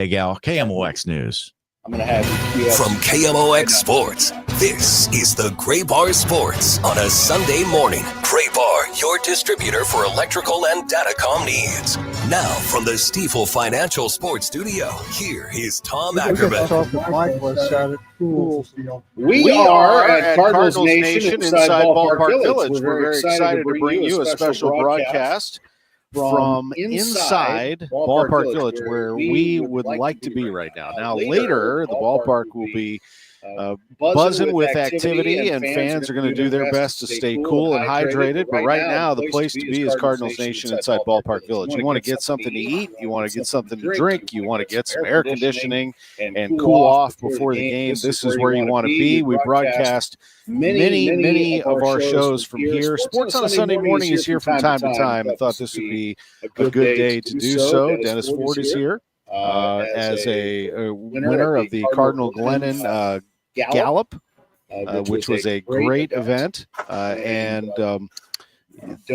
Hey, Gal, KMOX News. I'm going to have from KMOX Sports. This is the Gray Bar Sports on a Sunday morning. Gray Bar, your distributor for electrical and datacom needs. Now from the Stifel Financial Sports Studio, here is Tom Ackerman. We are at Cardinals Nation inside Ballpark Village. We're very excited to bring you a special broadcast from inside Ballpark Village, where we would like to be right now. Now, later, the ballpark will be buzzing with activity, and fans are going to do their best to stay cool and hydrated. But right now, the place to be is Cardinals Nation inside Ballpark Village. You want to get something to eat, you want to get something to drink, you want to get some air conditioning and cool off before the game. This is where you want to be. We broadcast many of our shows from here. Sports on a Sunday morning is here from time to time. I thought this would be a good day to do so. Dennis Ford is here as a winner of the Cardinal Glennon Gallop, which was a great event, and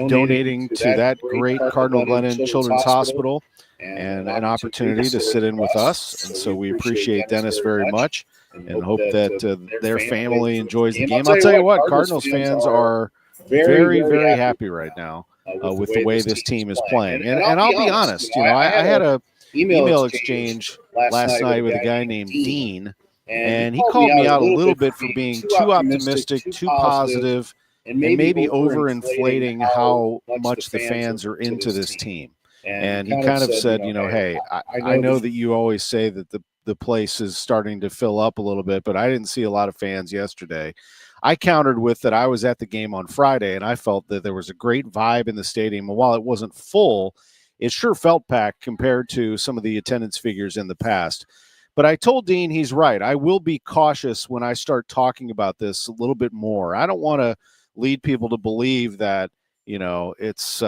donating to that great Cardinal Glennon Children's Hospital, and an opportunity to sit in with us. And so we appreciate Dennis very much and hope that their family enjoys the game. I'll tell you what, Cardinals fans are very, very happy right now with the way this team is playing. And I'll be honest, I had a email exchange last night with a guy named Dean, and he called me out a little bit for being too optimistic, too positive, and maybe overinflating how much the fans are into this team. And he kind of said, hey, I know that you always say that the place is starting to fill up a little bit, but I didn't see a lot of fans yesterday. I countered with that I was at the game on Friday, and I felt that there was a great vibe in the stadium. And while it wasn't full, it sure felt packed compared to some of the attendance figures in the past. But I told Dean he's right. I will be cautious when I start talking about this a little bit more. I don't want to lead people to believe that, it's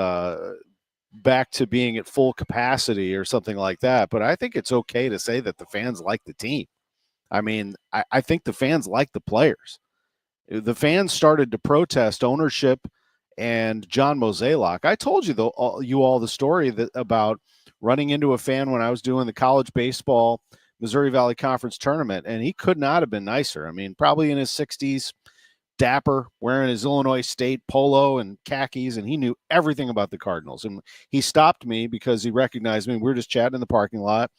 back to being at full capacity or something like that. But I think it's okay to say that the fans like the team. I mean, I think the fans like the players. The fans started to protest ownership and John Mozeliak. I told you all the story about running into a fan when I was doing the college baseball Missouri Valley Conference tournament, and he could not have been nicer. I mean, probably in his 60s, dapper, wearing his Illinois State polo and khakis, and he knew everything about the Cardinals. And he stopped me because he recognized me. We were just chatting in the parking lot,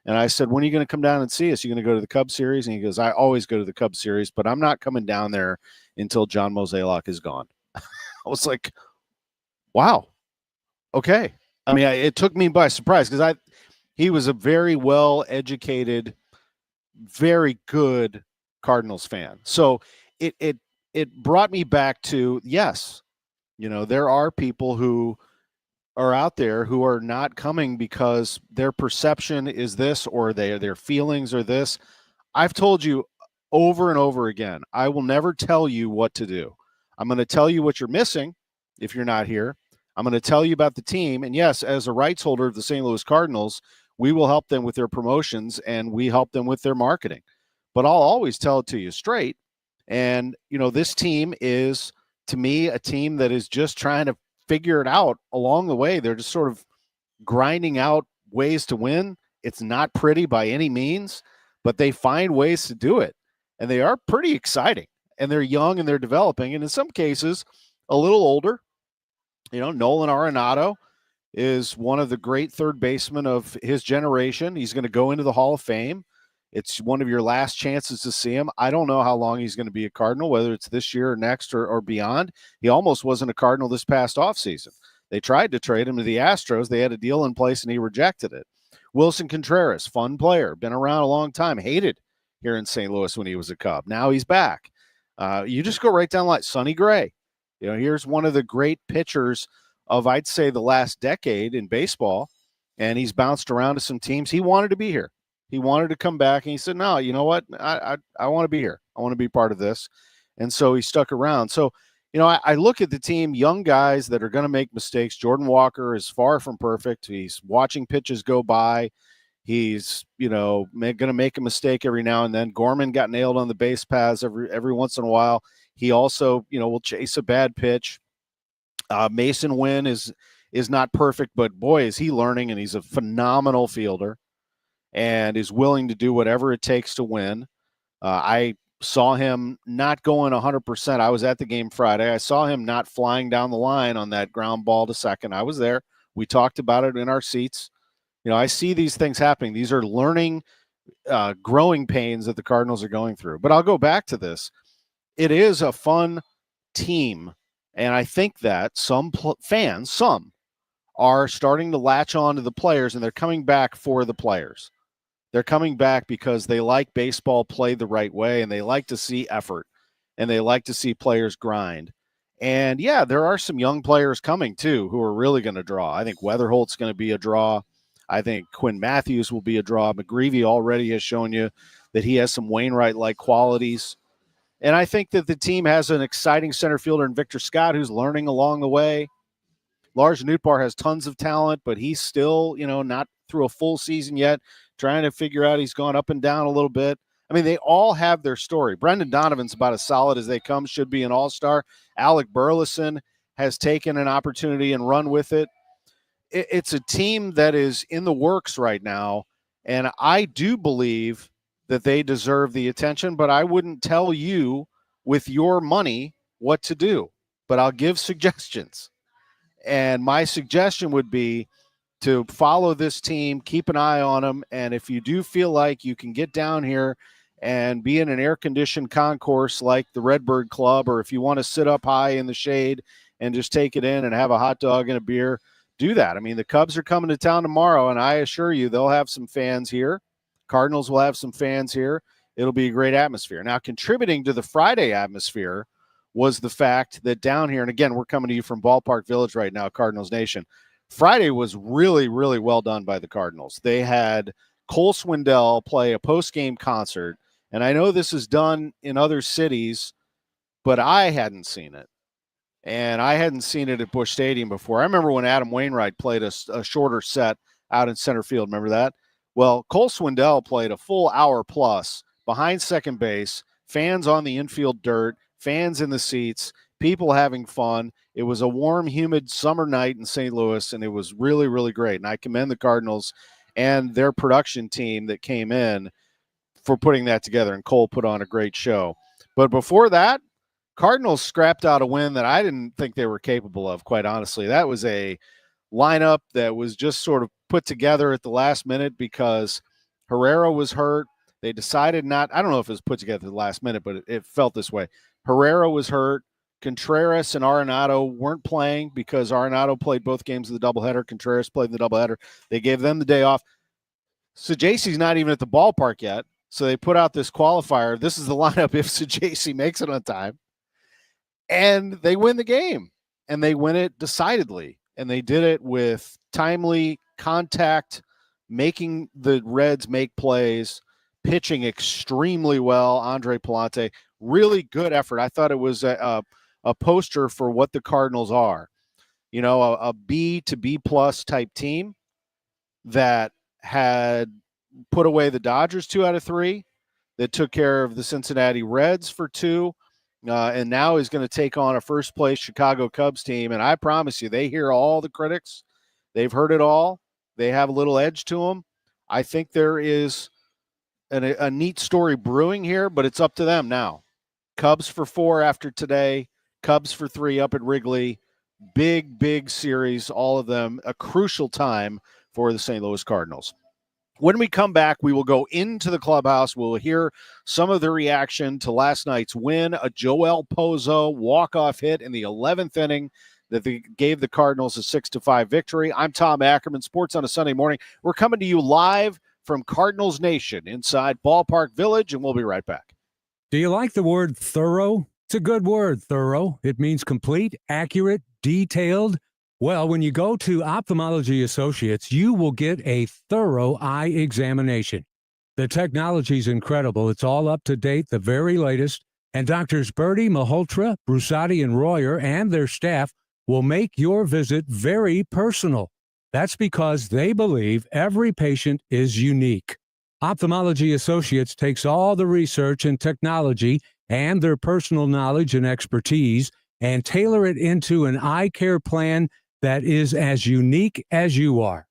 and I said, when are you going to come down and see us? You going to go to the Cubs series? And he goes, I always go to the Cubs series, but I'm not coming down there until John Mozeliak is gone. I was like, wow, okay. I mean, it took me by surprise because he was a very well-educated, very good Cardinals fan. So it brought me back to, yes, there are people who are out there who are not coming because their perception is this or their feelings are this. I've told you over and over again, I will never tell you what to do. I'm going to tell you what you're missing if you're not here. I'm going to tell you about the team. And yes, as a rights holder of the St. Louis Cardinals, we will help them with their promotions and we help them with their marketing. But I'll always tell it to you straight. And, this team is, to me, a team that is just trying to figure it out along the way. They're just sort of grinding out ways to win. It's not pretty by any means, but they find ways to do it. And they are pretty exciting. And they're young and they're developing. And in some cases, a little older. Nolan Arenado is one of the great third basemen of his generation. He's going to go into the Hall of Fame. It's one of your last chances to see him. I don't know how long he's going to be a Cardinal, whether it's this year or next or beyond. He almost wasn't a Cardinal this past offseason. They tried to trade him to the Astros. They had a deal in place, and he rejected it. Wilson Contreras, fun player, been around a long time, hated here in St. Louis when he was a Cub. Now he's back. You just go right down the line. Sonny Gray. Here's one of the great pitchers of, I'd say, the last decade in baseball, and he's bounced around to some teams. He wanted to be here. He wanted to come back, and he said, no, you know what? I want to be here. I want to be part of this. And so he stuck around. So, I look at the team, young guys that are going to make mistakes. Jordan Walker is far from perfect. He's watching pitches go by. He's, going to make a mistake every now and then. Gorman got nailed on the base paths every once in a while. He also, will chase a bad pitch. Mason Wynn is not perfect, but boy, is he learning, and he's a phenomenal fielder. and is willing to do whatever it takes to win. I saw him not going 100%. I was at the game Friday. I saw him not flying down the line on that ground ball to second. I was there. We talked about it in our seats. I see these things happening. These are learning, growing pains that the Cardinals are going through. But I'll go back to this. It is a fun team, and I think that some fans are starting to latch on to the players, and they're coming back for the players. They're coming back because they like baseball played the right way, and they like to see effort, and they like to see players grind. And, yeah, there are some young players coming, too, who are really going to draw. I think Weatherholt's going to be a draw. I think Quinn Matthews will be a draw. McGreevy already has shown you that he has some Wainwright-like qualities. And I think that the team has an exciting center fielder in Victor Scott who's learning along the way. Lars Nootbaar has tons of talent, but he's still, not through a full season yet, trying to figure out. He's gone up and down a little bit. I mean, they all have their story. Brendan Donovan's about as solid as they come, should be an all-star. Alec Burleson has taken an opportunity and run with it. It's a team that is in the works right now, and I do believe that they deserve the attention, but I wouldn't tell you with your money what to do, but I'll give suggestions. And my suggestion would be to follow this team, keep an eye on them, and if you do feel like you can get down here and be in an air-conditioned concourse like the Redbird Club, or if you want to sit up high in the shade and just take it in and have a hot dog and a beer, do that. I mean, the Cubs are coming to town tomorrow, and I assure you they'll have some fans here. Cardinals will have some fans here. It'll be a great atmosphere. Now, contributing to the Friday atmosphere was the fact that down here, and again, we're coming to you from Ballpark Village right now, Cardinals Nation. Friday was really, really well done by the Cardinals. They had Cole Swindell play a post-game concert, and I know this is done in other cities, but I hadn't seen it. And I hadn't seen it at Busch Stadium before. I remember when Adam Wainwright played a shorter set out in center field. Remember that? Well, Cole Swindell played a full hour plus behind second base, fans on the infield dirt, fans in the seats, people having fun. It was a warm, humid summer night in St. Louis, and it was really, really great. And I commend the Cardinals and their production team that came in for putting that together, and Cole put on a great show. But before that, Cardinals scrapped out a win that I didn't think they were capable of, quite honestly. That was a lineup that was just sort of put together at the last minute because Herrera was hurt. They decided not – I don't know if it was put together at the last minute, but it felt this way. Herrera was hurt. Contreras and Arenado weren't playing because Arenado played both games of the doubleheader. Contreras played in the doubleheader. They gave them the day off. Sajaci's not even at the ballpark yet, so they put out this qualifier. This is the lineup if Sajaci makes it on time. And they win the game, and they win it decidedly. And they did it with timely contact, making the Reds make plays, pitching extremely well. Andre Palante, really good effort. I thought it was a poster for what the Cardinals are. A B to B plus type team that had put away the Dodgers 2 out of 3, that took care of the Cincinnati Reds for 2, and now is going to take on a first-place Chicago Cubs team. And I promise you, they hear all the critics. They've heard it all. They have a little edge to them. I think there is a neat story brewing here, but it's up to them now. Cubs for 4 after today. Cubs for 3 up at Wrigley. Big, big series, all of them. A crucial time for the St. Louis Cardinals. When we come back, we will go into the clubhouse. We'll hear some of the reaction to last night's win, a Joel Pozo walk-off hit in the 11th inning that gave the Cardinals a 6-5 victory. I'm Tom Ackerman, Sports on a Sunday Morning. We're coming to you live from Cardinals Nation inside Ballpark Village, and we'll be right back. Do you like the word thorough? It's a good word, thorough. It means complete, accurate, detailed. Well, when you go to Ophthalmology Associates, you will get a thorough eye examination. The technology is incredible. It's all up to date, the very latest. And Doctors Bertie, Malhotra, Brusati, and Royer and their staff will make your visit very personal. That's because they believe every patient is unique. Ophthalmology Associates takes all the research and technology and their personal knowledge and expertise and tailor it into an eye care plan that is as unique as you are.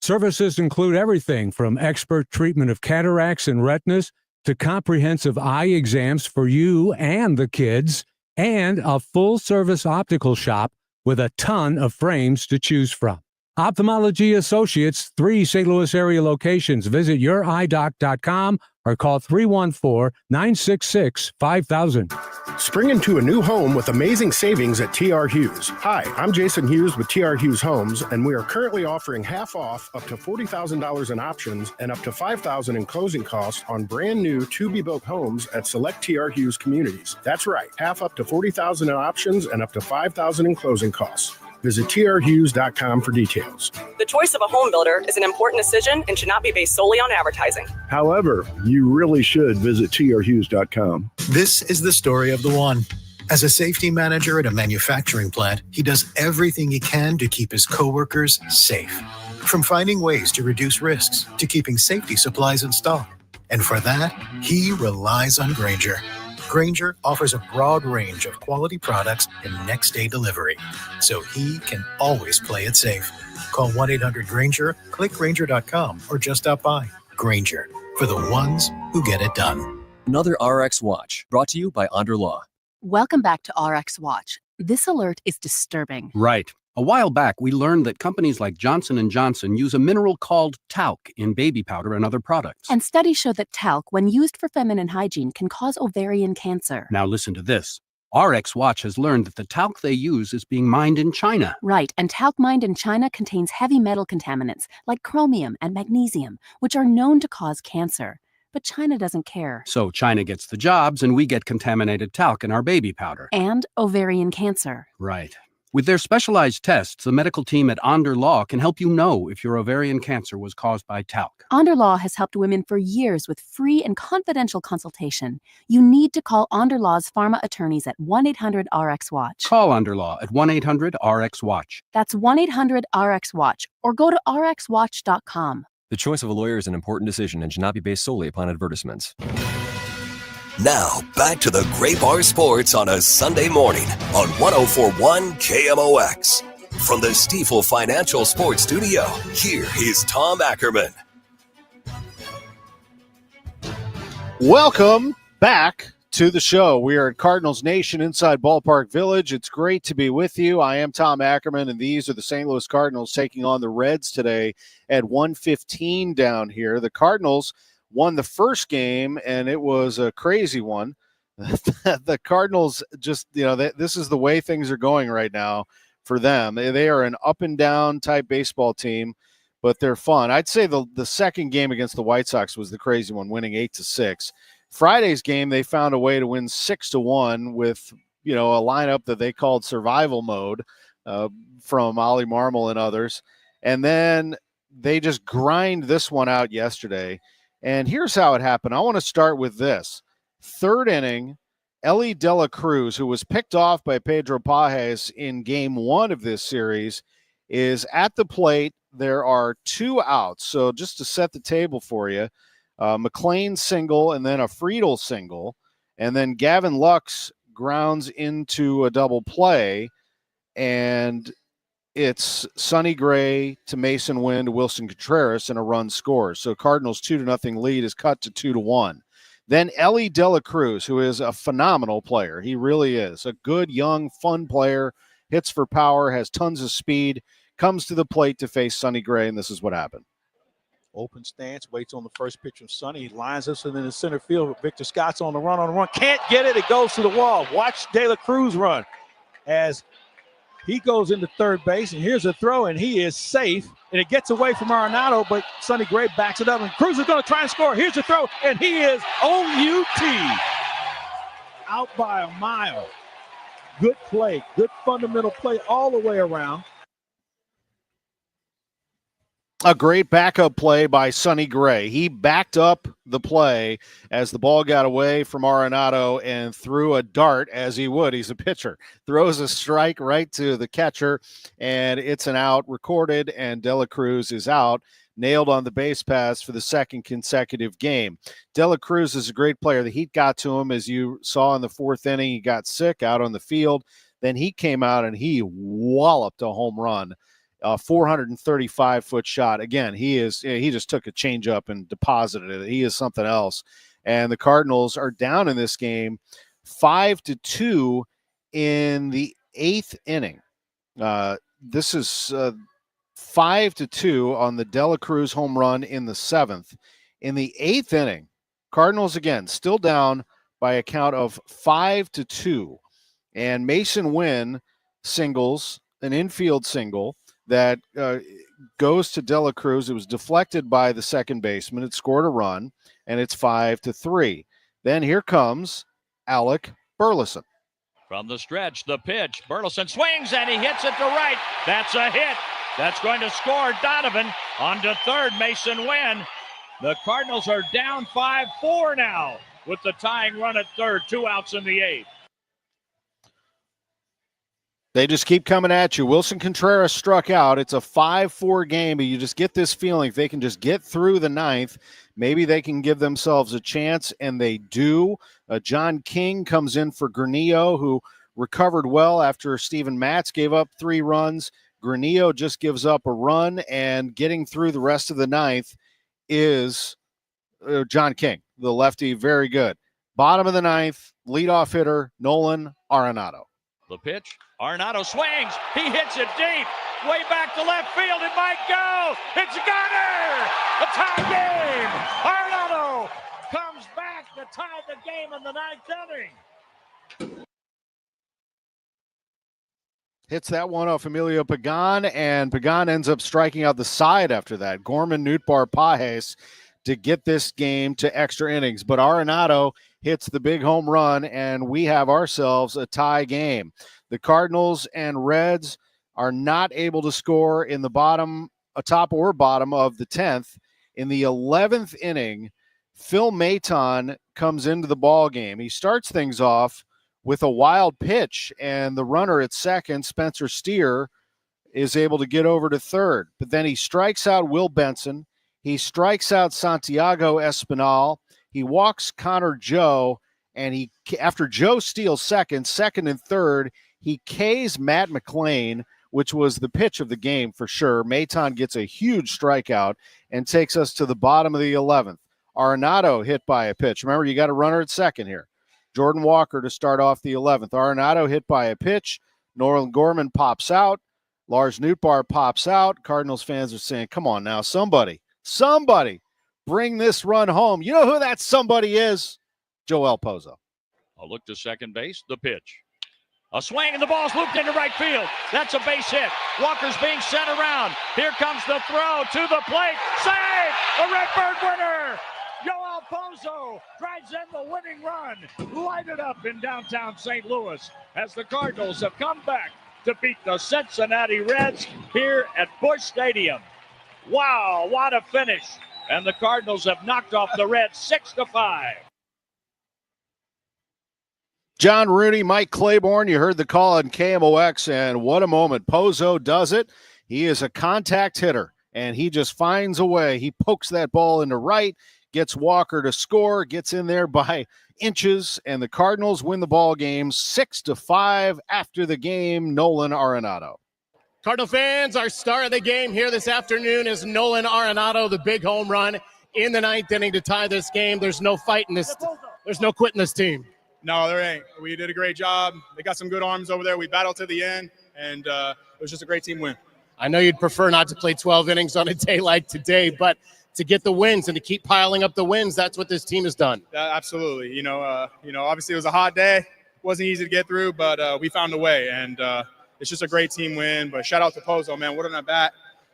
Services include everything from expert treatment of cataracts and retinas to comprehensive eye exams for you and the kids, and a full-service optical shop with a ton of frames to choose from. Ophthalmology Associates, 3 St. Louis area locations. Visit youridoc.com or call 314-966-5000. Spring into a new home with amazing savings at TR Hughes. Hi, I'm Jason Hughes with TR Hughes Homes, and we are currently offering half off up to $40,000 in options and up to $5,000 in closing costs on brand new to-be-built homes at select TR Hughes communities. That's right, half up to $40,000 in options and up to $5,000 in closing costs. Visit trhughes.com for details. The choice of a home builder is an important decision and should not be based solely on advertising. However, you really should visit trhughes.com. This is the story of the one. As a safety manager at a manufacturing plant, he does everything he can to keep his coworkers safe. From finding ways to reduce risks to keeping safety supplies in stock. And for that, he relies on Grainger. Grainger offers a broad range of quality products and next-day delivery, so he can always play it safe. Call 1-800-GRAINGER, click Grainger.com, or just stop by. Grainger, for the ones who get it done. Another RX Watch, brought to you by Onder Law. Welcome back to RX Watch. This alert is disturbing. Right. A while back, we learned that companies like Johnson & Johnson use a mineral called talc in baby powder and other products. And studies show that talc, when used for feminine hygiene, can cause ovarian cancer. Now listen to this. RX Watch has learned that the talc they use is being mined in China. Right, and talc mined in China contains heavy metal contaminants like chromium and magnesium, which are known to cause cancer. But China doesn't care. So China gets the jobs and we get contaminated talc in our baby powder. And ovarian cancer. Right. With their specialized tests, the medical team at Onder Law can help you know if your ovarian cancer was caused by talc. Onder Law has helped women for years with free and confidential consultation. You need to call Onder Law's pharma attorneys at 1-800-RX-WATCH. Call Onder Law at 1-800-RX-WATCH. That's 1-800-RX-WATCH, or go to rxwatch.com. The choice of a lawyer is an important decision and should not be based solely upon advertisements. Now, back to the Gray Bar Sports on a Sunday morning on 104.1 KMOX. From the Stifel Financial Sports Studio, here is Tom Ackerman. Welcome back to the show. We are at Cardinals Nation inside Ballpark Village. It's great to be with you. I am Tom Ackerman, and these are the St. Louis Cardinals taking on the Reds today at 1:15 down here. The Cardinals won the first game, and it was a crazy one. The Cardinals just, this is the way things are going right now for them. They are an up-and-down type baseball team, but they're fun. I'd say the second game against the White Sox was the crazy one, winning 8-6. Friday's game, they found a way to win 6-1 with, a lineup that they called survival mode from Ollie Marmol and others. And then they just grind this one out yesterday. And here's how it happened. I want to start with this. Third inning, Elly De La Cruz, who was picked off by Pedro Pages in game 1 of this series, is at the plate. There are 2 outs. So just to set the table for you, McLean single and then a Friedel single. And then Gavin Lux grounds into a double play. And it's Sonny Gray to Mason Wynn to Wilson Contreras, and a run scores. So Cardinals 2-0 lead is cut to 2-1. Then Elly De La Cruz, who is a phenomenal player. He really is. A good, young, fun player, hits for power, has tons of speed, comes to the plate to face Sonny Gray, and this is what happened. Open stance, waits on the first pitch of Sonny. He lines us in the center field. Victor Scott's on the run. Can't get it. It goes to the wall. Watch De La Cruz run as he goes into third base, and here's a throw, and he is safe. And it gets away from Arenado, but Sonny Gray backs it up, and Cruz is going to try and score. Here's the throw, and he is OUT. Out by a mile. Good play, good fundamental play all the way around. A great backup play by Sonny Gray. He backed up the play as the ball got away from Arenado and threw a dart, as he would. He's a pitcher. Throws a strike right to the catcher, and it's an out recorded, and De La Cruz is out, nailed on the base pass for the second consecutive game. De La Cruz is a great player. The heat got to him, as you saw in the fourth inning. He got sick out on the field. Then he came out and he walloped a home run. a 435-foot shot. Again, he just took a changeup and deposited it. He is something else. And the Cardinals are down in this game 5-2 in the 8th inning. This is 5-2 on the Dela Cruz home run in the 7th. In the 8th inning, Cardinals again still down by a count of 5-2. And Mason Wynn singles, an infield single that goes to Dela Cruz. It was deflected by the second baseman. It scored a run, and it's 5-3. Then here comes Alec Burleson. From the stretch, the pitch. Burleson swings, and he hits it to right. That's a hit. That's going to score Donovan. On to third, Mason Wynn. The Cardinals are down 5-4 now with the tying run at third. 2 outs in the 8th. They just keep coming at you. Wilson Contreras struck out. It's a 5-4 game, but you just get this feeling if they can just get through the 9th, maybe they can give themselves a chance, and they do. John King comes in for Granillo, who recovered well after Steven Matz gave up 3 runs. Granillo just gives up a run, and getting through the rest of the 9th is John King, the lefty, very good. Bottom of the 9th, leadoff hitter, Nolan Arenado. The pitch. Arenado swings. He hits it deep. Way back to left field. It might go. It's got her. A tie game. Arenado comes back to tie the game in the 9th inning. Hits that one off Emilio Pagan, and Pagan ends up striking out the side after that. Gorman, Nootbaar, Pages to get this game to extra innings. But Arenado hits the big home run, and we have ourselves a tie game. The Cardinals and Reds are not able to score in the top or bottom of the 10th. In the 11th inning, Phil Maton comes into the ball game. He starts things off with a wild pitch, and the runner at second, Spencer Steer, is able to get over to third. But then he strikes out Will Benson. He strikes out Santiago Espinal. He walks Connor Joe, and after Joe steals second and third, he Ks Matt McLean, which was the pitch of the game for sure. Maton gets a huge strikeout and takes us to the bottom of the 11th. Arenado hit by a pitch. Remember, you got a runner at second here. Jordan Walker to start off the 11th. Arenado hit by a pitch. Nolan Gorman pops out. Lars Nootbaar pops out. Cardinals fans are saying, come on now, somebody bring this run home. You know who that somebody is? Joel Pozo. A look to second base. The pitch. A swing, and the ball's looped into right field. That's a base hit. Walker's being sent around. Here comes the throw to the plate. Save! A Redbird winner! Joel Pozo drives in the winning run. Light it up in downtown St. Louis as the Cardinals have come back to beat the Cincinnati Reds here at Busch Stadium. Wow, what a finish. And the Cardinals have knocked off the Reds 6-5. John Rooney, Mike Claiborne, you heard the call on KMOX, and what a moment. Pozo does it. He is a contact hitter, and he just finds a way. He pokes that ball into right, gets Walker to score, gets in there by inches, and the Cardinals win the ball game 6-5 after the game. Nolan Arenado. Cardinal fans, our star of the game here this afternoon is Nolan Arenado, the big home run in the 9th inning to tie this game. There's no fight in this. There's no quit in this team. No, there ain't. We did a great job. They got some good arms over there. We battled to the end, and it was just a great team win. I know you'd prefer not to play 12 innings on a day like today, but to get the wins and to keep piling up the wins, that's what this team has done. Absolutely. Obviously it was a hot day. It wasn't easy to get through, but we found a way, and it's just a great team win. But shout out to Pozo, man. What an at bat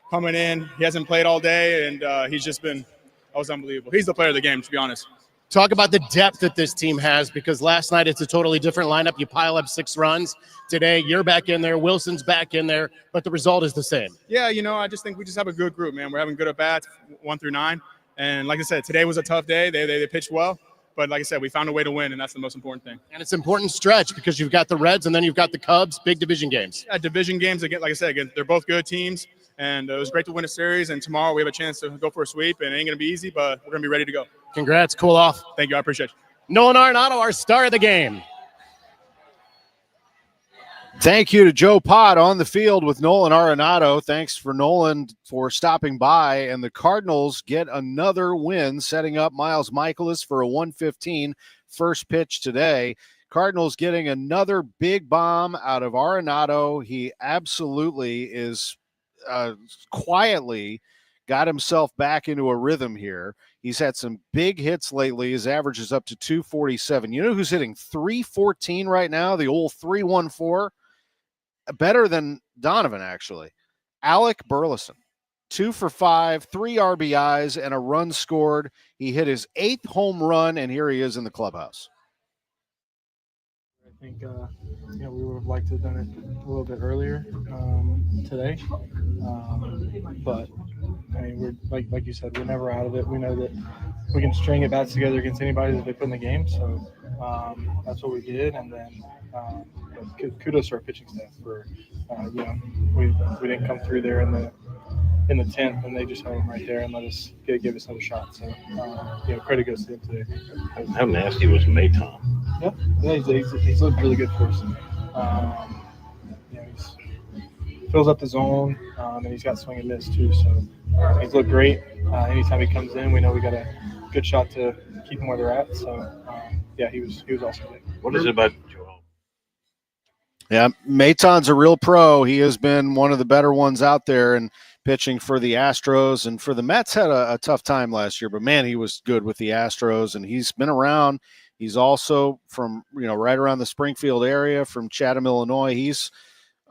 coming in. He hasn't played all day, and he's just been – that was unbelievable. He's the player of the game, to be honest. Talk about the depth that this team has, because last night it's a totally different lineup. You pile up 6 runs. Today you're back in there. Wilson's back in there, but the result is the same. Yeah, I just think we just have a good group, man. We're having good at-bats, 1 through 9. And like I said, today was a tough day. They pitched well. But like I said, we found a way to win, and that's the most important thing. And it's an important stretch because you've got the Reds and then you've got the Cubs, big division games. Yeah, division games, again, like I said, they're both good teams. And it was great to win a series. And tomorrow we have a chance to go for a sweep. And it ain't going to be easy, but we're going to be ready to go. Congrats. Cool off. Thank you. I appreciate you. Nolan Arenado, our star of the game. Thank you to Joe Pott on the field with Nolan Arenado. Thanks for Nolan for stopping by. And the Cardinals get another win, setting up Miles Michaelis for a 115 first pitch today. Cardinals getting another big bomb out of Arenado. He absolutely is quietly got himself back into a rhythm here. He's had some big hits lately. His average is up to 247. You know who's hitting 314 right now? The old 314. Better than Donovan, actually. Alec Burleson, 2 for 5, 3 RBIs, and a run scored. He hit his 8th home run, and here he is in the clubhouse. I think we would have liked to have done it a little bit earlier today, but I mean, we're like you said, we're never out of it. We know that we can string at bats together against anybody that they put in the game, so that's what we did. And then kudos to our pitching staff for we didn't come through there in the 10th, and they just held them right there and let us give us another shot. So credit goes to them today. How nasty was Mayton? Yeah, he's looked really good for us. He fills up the zone, and he's got swing and miss too. So he's looked great. Anytime he comes in, we know we got a good shot to keep them where they're at. So he was awesome. What is it about Joel? Yeah, Mayton's a real pro. He has been one of the better ones out there and pitching for the Astros, and for the Mets had a tough time last year, but man, he was good with the Astros, and he's been around. He's also from, right around the Springfield area, from Chatham, Illinois. He's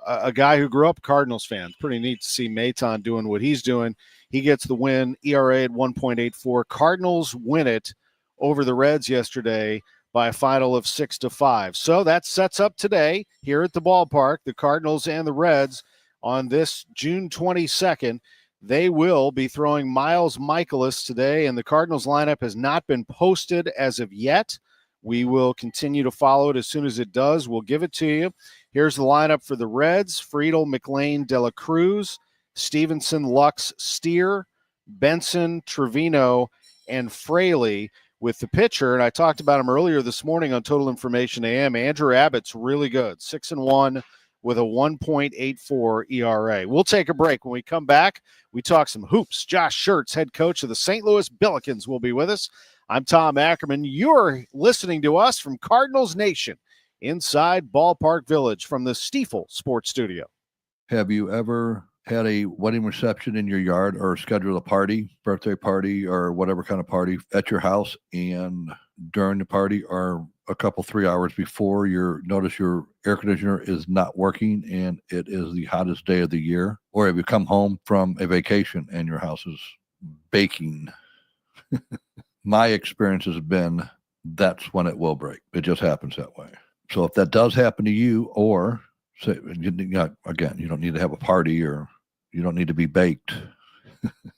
a guy who grew up Cardinals fan. Pretty neat to see Mayton doing what he's doing. He gets the win, ERA at 1.84. Cardinals win it over the Reds yesterday by a final of 6-5. So that sets up today here at the ballpark, the Cardinals and the Reds on this June 22nd. They will be throwing Miles Michaelis today, and the Cardinals lineup has not been posted as of yet. We will continue to follow it. As soon as it does, we'll give it to you. Here's the lineup for the Reds: Friedel, McLean, De La Cruz, Stevenson, Lux, Steer, Benson, Trevino, and Fraley. With the pitcher, and I talked about him earlier this morning on Total Information AM, Andrew Abbott's really good, 6-1 with a 1.84 ERA. We'll take a break. When we come back, we talk some hoops. Josh Schertz, head coach of the St. Louis Billikens, will be with us. I'm Tom Ackerman. You're listening to us from Cardinals Nation inside Ballpark Village from the Stiefel Sports Studio. Have you ever had a wedding reception in your yard or scheduled a party, birthday party, or whatever kind of party at your house, and during the party or a couple 3 hours before notice your air conditioner is not working and it is the hottest day of the year? Or have you come home from a vacation and your house is baking? My experience has been that's when it will break. It just happens that way. So if that does happen to you, or say, again, you don't need to have a party or you don't need to be baked.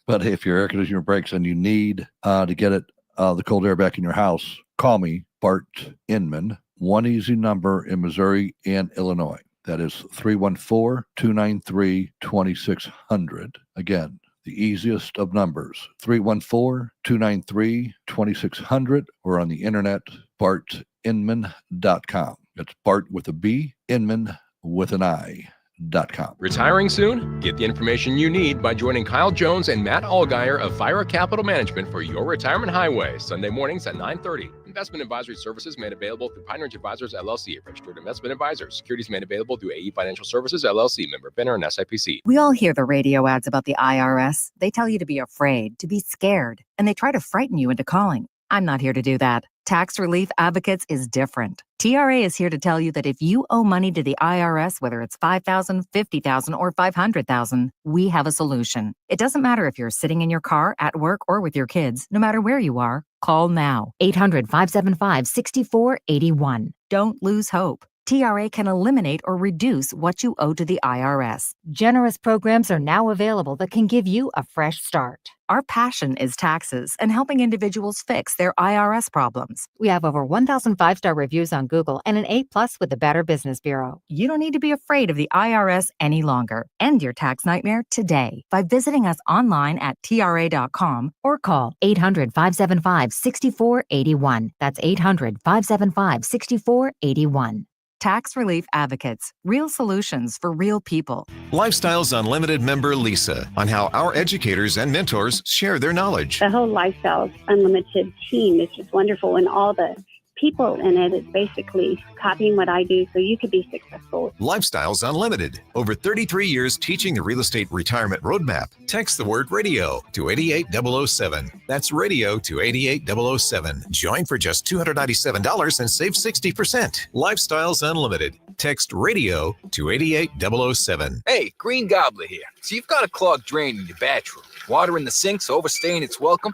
But if your air conditioner breaks and you need to get the cold air back in your house, call me, Bart Inman. One easy number in Missouri and Illinois. That is 314-293-2600. Again, the easiest of numbers, 314-293-2600, or on the internet, bartinman.com. It's Bart with a B, Inman with an I.com. Retiring soon? Get the information you need by joining Kyle Jones and Matt Allgeier of Fire Capital Management for your retirement highway, Sunday mornings at 9:30. Investment advisory services made available through Pine Ridge Advisors, LLC, a registered investment advisor. Securities made available through AE Financial Services, LLC, member FINRA and SIPC. We all hear the radio ads about the IRS. They tell you to be afraid, to be scared, and they try to frighten you into calling. I'm not here to do that. Tax Relief Advocates is different. TRA is here to tell you that if you owe money to the IRS, whether it's $5,000, $50,000, or $500,000, we have a solution. It doesn't matter if you're sitting in your car, at work, or with your kids. No matter where you are, call now. 800-575-6481. Don't lose hope. TRA can eliminate or reduce what you owe to the IRS. Generous programs are now available that can give you a fresh start. Our passion is taxes and helping individuals fix their IRS problems. We have over 1,000 5-star reviews on Google and an A+ with the Better Business Bureau. You don't need to be afraid of the IRS any longer. End your tax nightmare today by visiting us online at TRA.com or call 800-575-6481. That's 800-575-6481. Tax Relief Advocates, real solutions for real people. Lifestyles Unlimited member Lisa on how our educators and mentors share their knowledge. The whole Lifestyles Unlimited team is just wonderful, and all the people in it is basically copying what I do so you could be successful. Lifestyles Unlimited. Over 33 years teaching the real estate retirement roadmap. Text the word radio to 88007. That's radio to 88007. Join for just $297 and save 60%. Lifestyles Unlimited. Text radio to 88007. Hey, Green Gobbler here. So you've got a clogged drain in your bathroom. Water in the sink's overstaying its welcome.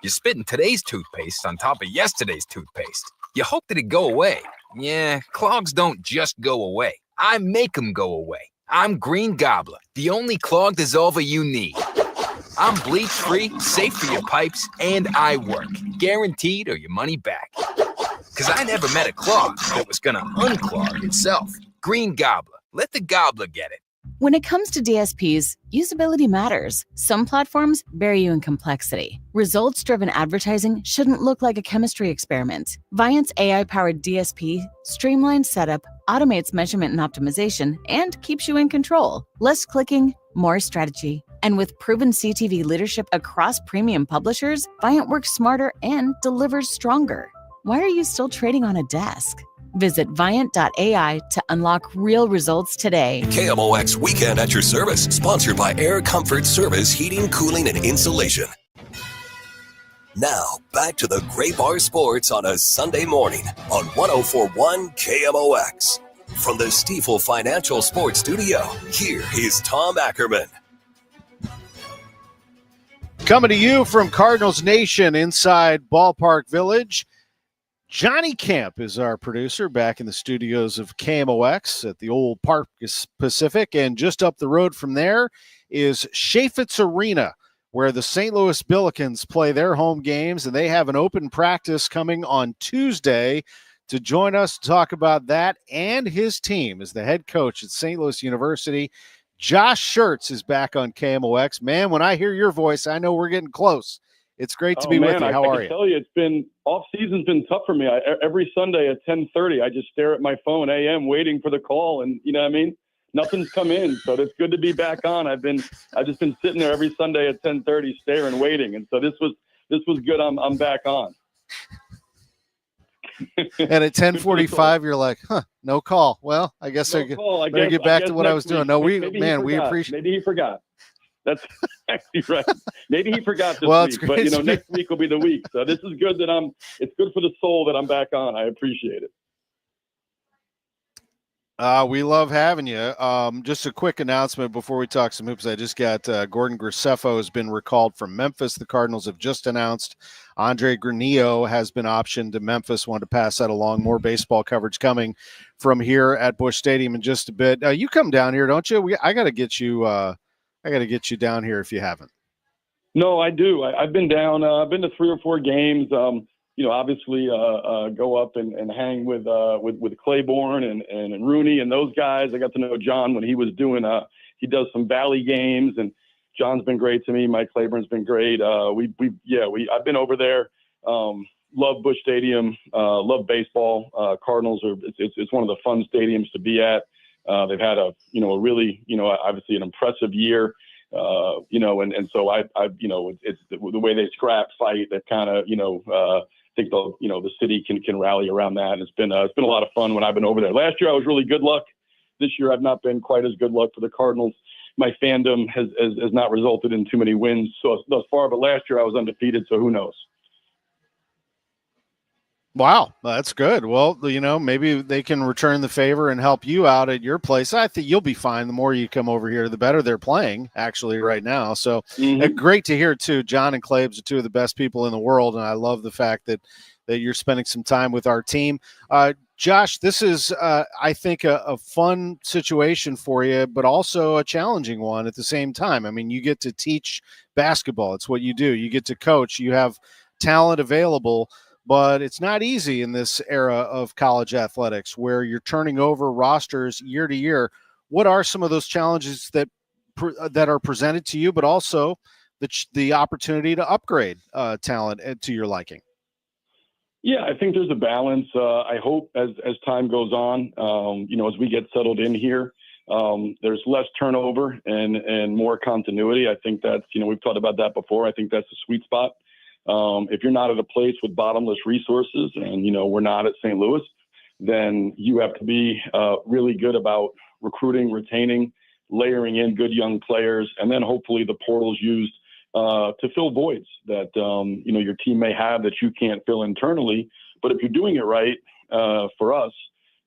You're spitting today's toothpaste on top of yesterday's toothpaste. You hope that it go away. Yeah, clogs don't just go away. I make them go away. I'm Green Gobbler, the only clog dissolver you need. I'm bleach-free, safe for your pipes, and I work. Guaranteed or your money back. Because I never met a clog that was going to unclog itself. Green Gobbler. Let the gobbler get it. When it comes to DSPs, usability matters. Some platforms bury you in complexity. Results-driven advertising shouldn't look like a chemistry experiment. Viant's AI-powered DSP streamlines setup, automates measurement and optimization, and keeps you in control. Less clicking, more strategy. And with proven CTV leadership across premium publishers, Viant works smarter and delivers stronger. Why are you still trading on a desk? Visit Viant.ai to unlock real results today. KMOX Weekend at your service, sponsored by Air Comfort Service Heating, Cooling, and Insulation. Now, back to the Gray Bar Sports on a Sunday morning on 104.1 KMOX. From the Stifel Financial Sports Studio, here is Tom Ackerman. Coming to you from Cardinals Nation inside Ballpark Village, Johnny Camp is our producer back in the studios of KMOX at the old Park Pacific. And just up the road from there is Chaffetz Arena, where the St. Louis Billikens play their home games. And they have an open practice coming on Tuesday. To join us to talk about that and his team as the head coach at St. Louis University, Josh Schertz is back on KMOX. Man, when I hear your voice, I know we're getting close. It's great to be with you. How are you? I tell you, it's been off-season's been tough for me. Every Sunday at 10:30, I just stare at my phone AM waiting for the call, and you know what I mean? Nothing's come in, so it's good to be back on. I've just been sitting there every Sunday at 10:30 staring, waiting, and so this was good. I'm back on. And at 10:45, you're like, no call. Well, I guess I better get back to what I was doing. No, we appreciate. Maybe he forgot. That's exactly right. Maybe he forgot this well, week, but next week will be the week. So this is good that it's good for the soul that I'm back on. I appreciate it. We love having you. Just a quick announcement before we talk some hoops. I just got Gordon Graceffo has been recalled from Memphis. The Cardinals have just announced Andre Granillo has been optioned to Memphis. Wanted to pass that along. More baseball coverage coming from here at Busch Stadium in just a bit. You come down here, don't you? I got to get you. I got to get you down here if you haven't. No, I do. I've been down. I've been to 3 or 4 games. Obviously go up and hang with Claiborne and Rooney and those guys. I got to know John when he was doing. He does some Valley games, and John's been great to me. Mike Claiborne's been great. I've been over there. Love Busch Stadium. Love baseball. Cardinals it's one of the fun stadiums to be at. They've had a really obviously an impressive year, and so it's the way they scrap fight that kind of I think the city can rally around that. And it's been a lot of fun when I've been over there. Last year I was really good luck. This year I've not been quite as good luck for the Cardinals. My fandom has not resulted in too many wins thus far, but last year I was undefeated. So who knows? Wow, that's good. Well, maybe they can return the favor and help you out at your place. I think you'll be fine. The more you come over here, the better they're playing actually right now. So great to hear too. John and Claibs are two of the best people in the world. And I love the fact that you're spending some time with our team. Josh, this is, I think, a fun situation for you, but also a challenging one at the same time. I mean, you get to teach basketball. It's what you do. You get to coach. You have talent available. But it's not easy in this era of college athletics where you're turning over rosters year to year. What are some of those challenges that are presented to you, but also the opportunity to upgrade talent to your liking? Yeah, I think there's a balance. I hope as time goes on, as we get settled in here, there's less turnover and more continuity. I think that's, we've talked about that before. I think that's the sweet spot. If you're not at a place with bottomless resources and, we're not at St. Louis, then you have to be really good about recruiting, retaining, layering in good young players, and then hopefully the portal's used to fill voids that, your team may have that you can't fill internally. But if you're doing it right, for us,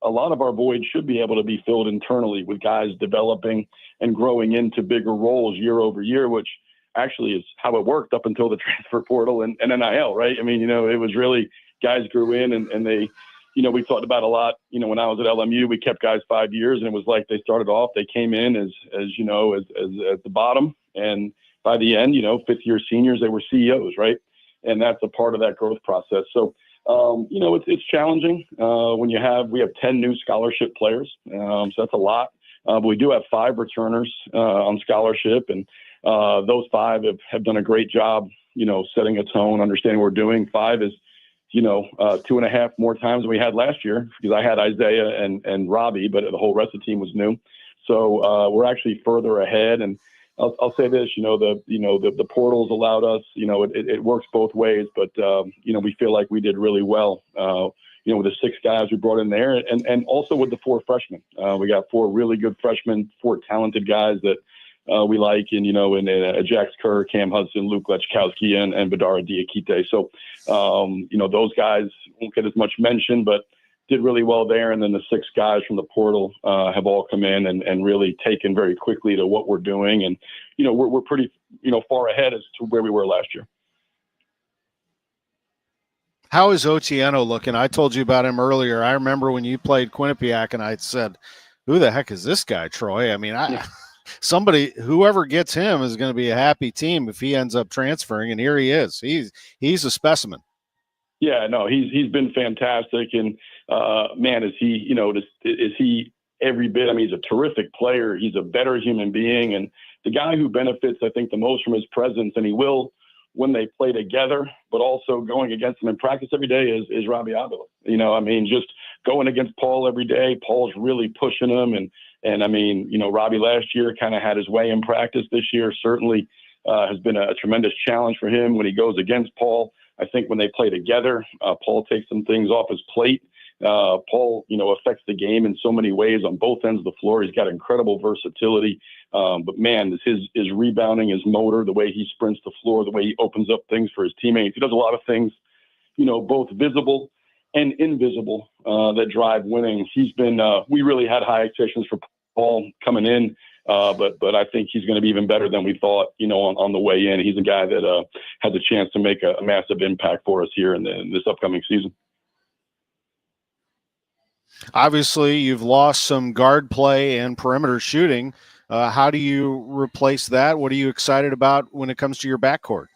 a lot of our voids should be able to be filled internally with guys developing and growing into bigger roles year over year, which actually is how it worked up until the transfer portal and NIL, right? I mean, it was really guys grew in and they, we talked about a lot, when I was at LMU, we kept guys 5 years and it was like they started off, they came in as at the bottom. And by the end, fifth year seniors, they were CEOs, right? And that's a part of that growth process. So, it's challenging when we have 10 new scholarship players. So that's a lot. But we do have 5 returners on scholarship. And those 5 have done a great job, setting a tone, understanding what we're doing. 5 is, 2.5 more times than we had last year because I had Isaiah and Robbie, but the whole rest of the team was new. So we're actually further ahead. And I'll say this, the portals allowed us, it works both ways, but, we feel like we did really well, with the 6 guys we brought in there and also with the 4 freshmen. We got 4 really good freshmen, 4 talented guys that we like, and, Jax Kerr, Cam Hudson, Luke Lechkowski, and Badara Diakite. So, those guys won't get as much mention, but did really well there. And then the 6 guys from the portal have all come in and really taken very quickly to what we're doing. And, we're pretty, far ahead as to where we were last year. How is Otieno looking? I told you about him earlier. I remember when you played Quinnipiac and I said, who the heck is this guy, Troy? I mean, whoever gets him is going to be a happy team if he ends up transferring. And here he is. He's a specimen. Yeah, no, he's been fantastic. And, man, is he every bit? I mean, he's a terrific player. He's a better human being. And the guy who benefits, I think, the most from his presence, and he will when they play together, but also going against him in practice every day is Robbie Avila. Just going against Paul every day. Paul's really pushing him. And I mean, Robbie last year kind of had his way in practice. This year certainly has been a tremendous challenge for him when he goes against Paul. I think when they play together, Paul takes some things off his plate. Paul, affects the game in so many ways on both ends of the floor. He's got incredible versatility. But man, his rebounding, his motor, the way he sprints the floor, the way he opens up things for his teammates. He does a lot of things, both visible and invisible, that drive winning. He's been, we really had high expectations for Paul coming in. But I think he's going to be even better than we thought, on the way in. He's a guy that has a chance to make a massive impact for us here in this upcoming season. Obviously, you've lost some guard play and perimeter shooting. How do you replace that? What are you excited about when it comes to your backcourt?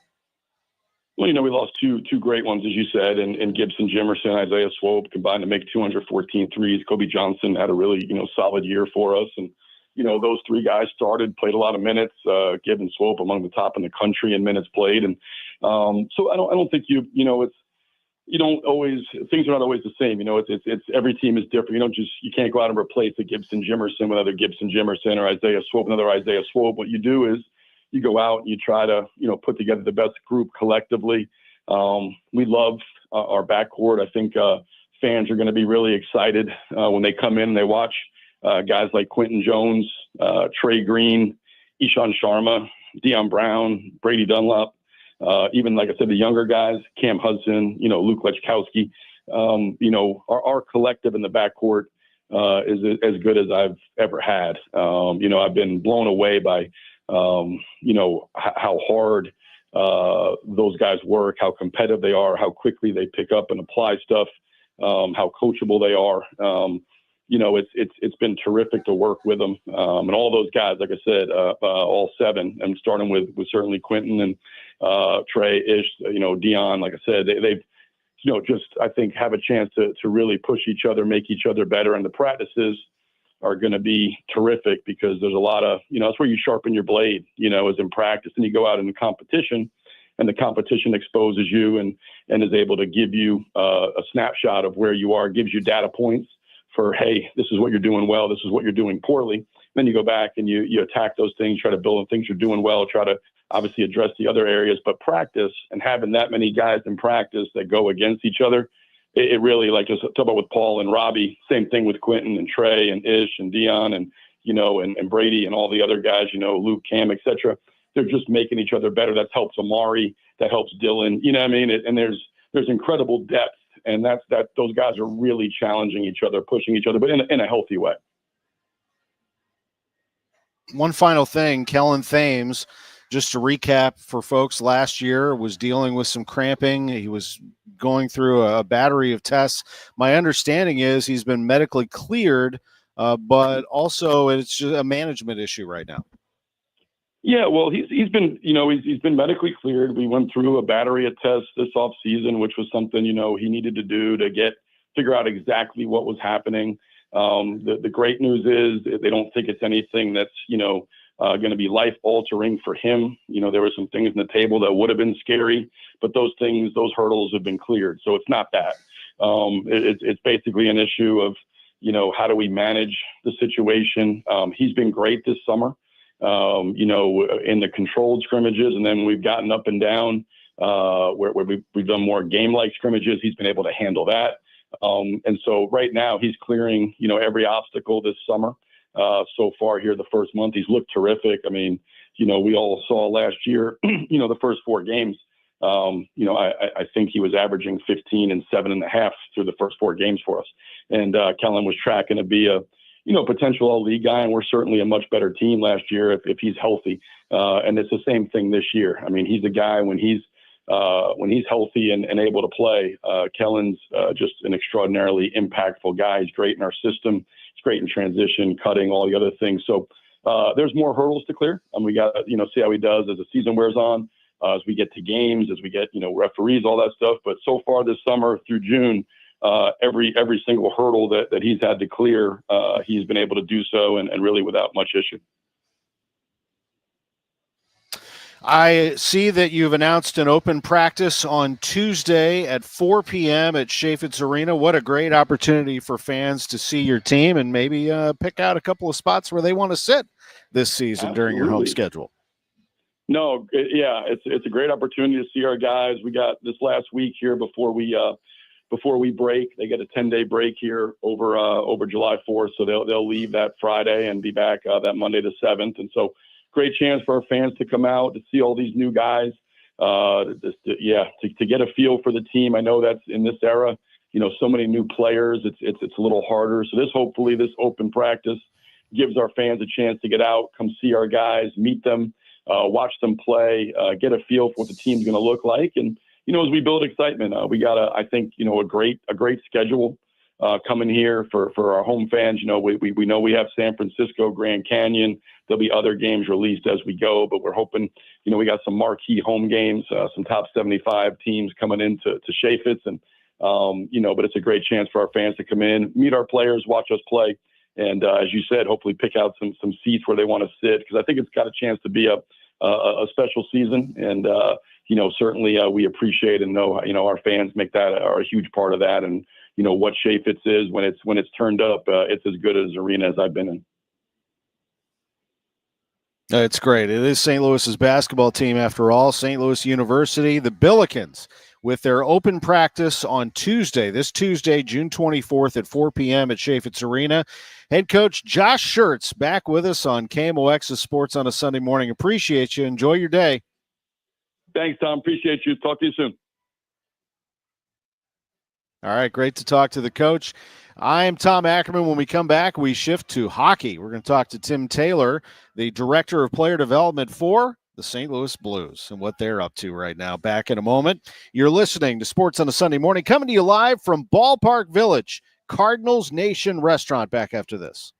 Well, we lost two great ones, as you said, and Gibson, Jimerson, Isaiah Swope combined to make 214 threes. Kobe Johnson had a really, solid year for us. And, those 3 guys played a lot of minutes, Gibbs and Swope among the top in the country in minutes played. And so I don't think things are not always the same. It's every team is different. You can't go out and replace a Gibson Jimerson with another Gibson Jimerson or Isaiah Swope, another Isaiah Swope. What you do is you go out and you try to, put together the best group collectively. We love our backcourt. I think fans are going to be really excited when they come in and they watch guys like Quentin Jones, Trey Green, Ishan Sharma, Deion Brown, Brady Dunlap. Even, like I said, the younger guys, Cam Hudson, Luke Lechkowski, our collective in the backcourt is as good as I've ever had. I've been blown away by, how hard those guys work, how competitive they are, how quickly they pick up and apply stuff, how coachable they are. It's been terrific to work with them. And all those guys, like I said, all 7, and starting with certainly Quentin and Trey, Ish, Deion, like I said, they've, just, I think, have a chance to really push each other, make each other better. And the practices are going to be terrific because there's a lot of, that's where you sharpen your blade, is in practice. And you go out in the competition and the competition exposes you and is able to give you a snapshot of where you are, gives you data points for, hey, this is what you're doing well, this is what you're doing poorly. Then you go back and you attack those things, try to build on things you're doing well, try to obviously address the other areas. But practice and having that many guys in practice that go against each other, it really, like just talk about with Paul and Robbie, same thing with Quentin and Trey and Ish and Dion and, and Brady and all the other guys, Luke, Cam, et cetera. They're just making each other better. That helps Amari, that helps Dylan, you know what I mean? And there's incredible depth, and those guys are really challenging each other, pushing each other, but in a healthy way. One final thing, Kellen Thames, just to recap for folks, last year was dealing with some cramping. He was going through a battery of tests. My understanding is he's been medically cleared, but also it's just a management issue right now. Yeah, well, he's been, he's been medically cleared. We went through a battery of tests this off season, which was something, he needed to do to figure out exactly what was happening. The great news is they don't think it's anything that's, going to be life altering for him. There were some things on the table that would have been scary, but those hurdles have been cleared. So it's not that. It's basically an issue of, how do we manage the situation? He's been great this summer. In the controlled scrimmages, and then we've gotten up and down where we've done more game-like scrimmages. He's been able to handle that. And so right now he's clearing, every obstacle this summer. So far here, the first month, he's looked terrific. I mean, we all saw last year, the first 4 games, I think he was averaging 15 and 7.5 through the first 4 games for us. And Kellen was tracking to be a potential all-league guy, and we're certainly a much better team last year if he's healthy. And it's the same thing this year. I mean, he's a guy when he's healthy and able to play. Kellen's just an extraordinarily impactful guy. He's great in our system. He's great in transition, cutting, all the other things. So there's more hurdles to clear, and we got to see how he does as the season wears on, as we get to games, as we get referees, all that stuff. But so far this summer through June, every single hurdle that he's had to clear, he's been able to do so and really without much issue. I see that you've announced an open practice on Tuesday at 4 p.m. at Chaffetz Arena. What a great opportunity for fans to see your team and maybe pick out a couple of spots where they want to sit this season. Absolutely. During your home schedule. No, it's a great opportunity to see our guys. We got this last week here before we break. They get a 10-day break here over July 4th, so they'll leave that Friday and be back that Monday the 7th. And so, great chance for our fans to come out to see all these new guys. To get a feel for the team. I know that's in this era, so many new players. It's a little harder. So hopefully this open practice gives our fans a chance to get out, come see our guys, meet them, watch them play, get a feel for what the team's going to look like, and as we build excitement, we got a great schedule coming here for our home fans. We know we have San Francisco, Grand Canyon. There'll be other games released as we go, but we're hoping, we got some marquee home games, some top 75 teams coming into Chaffetz, and but it's a great chance for our fans to come in, meet our players, watch us play, and as you said, hopefully pick out some seats where they want to sit, because I think it's got a chance to be a special season, and certainly we appreciate and know our fans are a huge part of that, and what Chaffetz is when it's turned up, it's as good as arena as I've been in. It's great. It is St. Louis's basketball team after all. St. Louis University, the Billikens, with their open practice on this Tuesday, June 24th at 4 p.m. at Chaffetz Arena. Head coach Josh Schertz back with us on KMOX's Sports on a Sunday Morning. Appreciate you. Enjoy your day. Thanks, Tom. Appreciate you. Talk to you soon. All right, great to talk to the coach. I'm Tom Ackerman. When we come back, we shift to hockey. We're going to talk to Tim Taylor, the Director of Player Development for the St. Louis Blues, and what they're up to right now. Back in a moment. You're listening to Sports on a Sunday Morning, coming to you live from Ballpark Village, Cardinals Nation Restaurant. Back after this.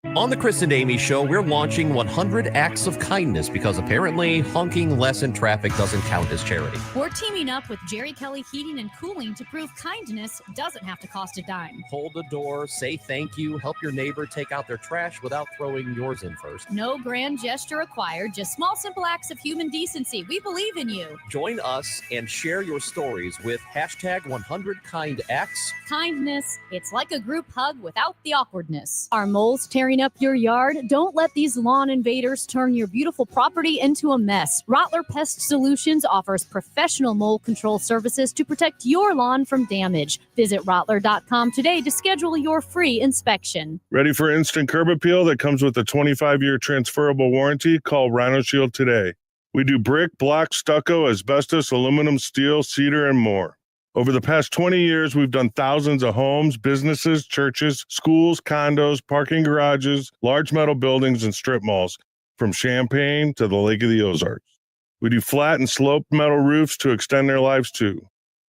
On the Chris and Amy Show, we're launching 100 Acts of Kindness because apparently honking less in traffic doesn't count as charity. We're teaming up with Jerry Kelly Heating and Cooling to prove kindness doesn't have to cost a dime. Hold the door, say thank you, help your neighbor take out their trash without throwing yours in first. No grand gesture required, just small, simple acts of human decency. We believe in you. Join us and share your stories with hashtag 100KindActs. Kindness, it's like a group hug without the awkwardness. Are moles tearing up your yard? Don't let these lawn invaders turn your beautiful property into a mess. Rottler Pest Solutions offers professional mole control services to protect your lawn from damage. Visit Rottler.com today to schedule your free inspection. Ready for instant curb appeal that comes with a 25-year transferable warranty? Call Rhino Shield today. We do brick, block, stucco, asbestos, aluminum, steel, cedar, and more. Over the past 20 years, we've done thousands of homes, businesses, churches, schools, condos, parking garages, large metal buildings, and strip malls, from Champaign to the Lake of the Ozarks. We do flat and sloped metal roofs to extend their lives too.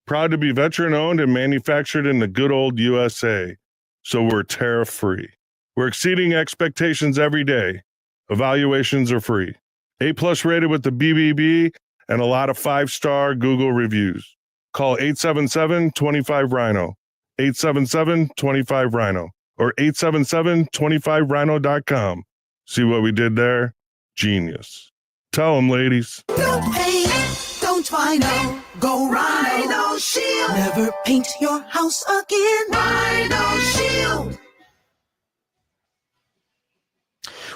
Proud to be veteran-owned and manufactured in the good old USA, so we're tariff-free. We're exceeding expectations every day. Evaluations are free. A+ rated with the BBB and a lot of 5-star Google reviews. Call 877-25-RHINO, 877-25-RHINO, or 877-25rhino.com. See what we did there? Genius. Tell them, ladies. Don't paint, don't Rhino. Go Rhino Shield. Never paint your house again. Rhino Shield.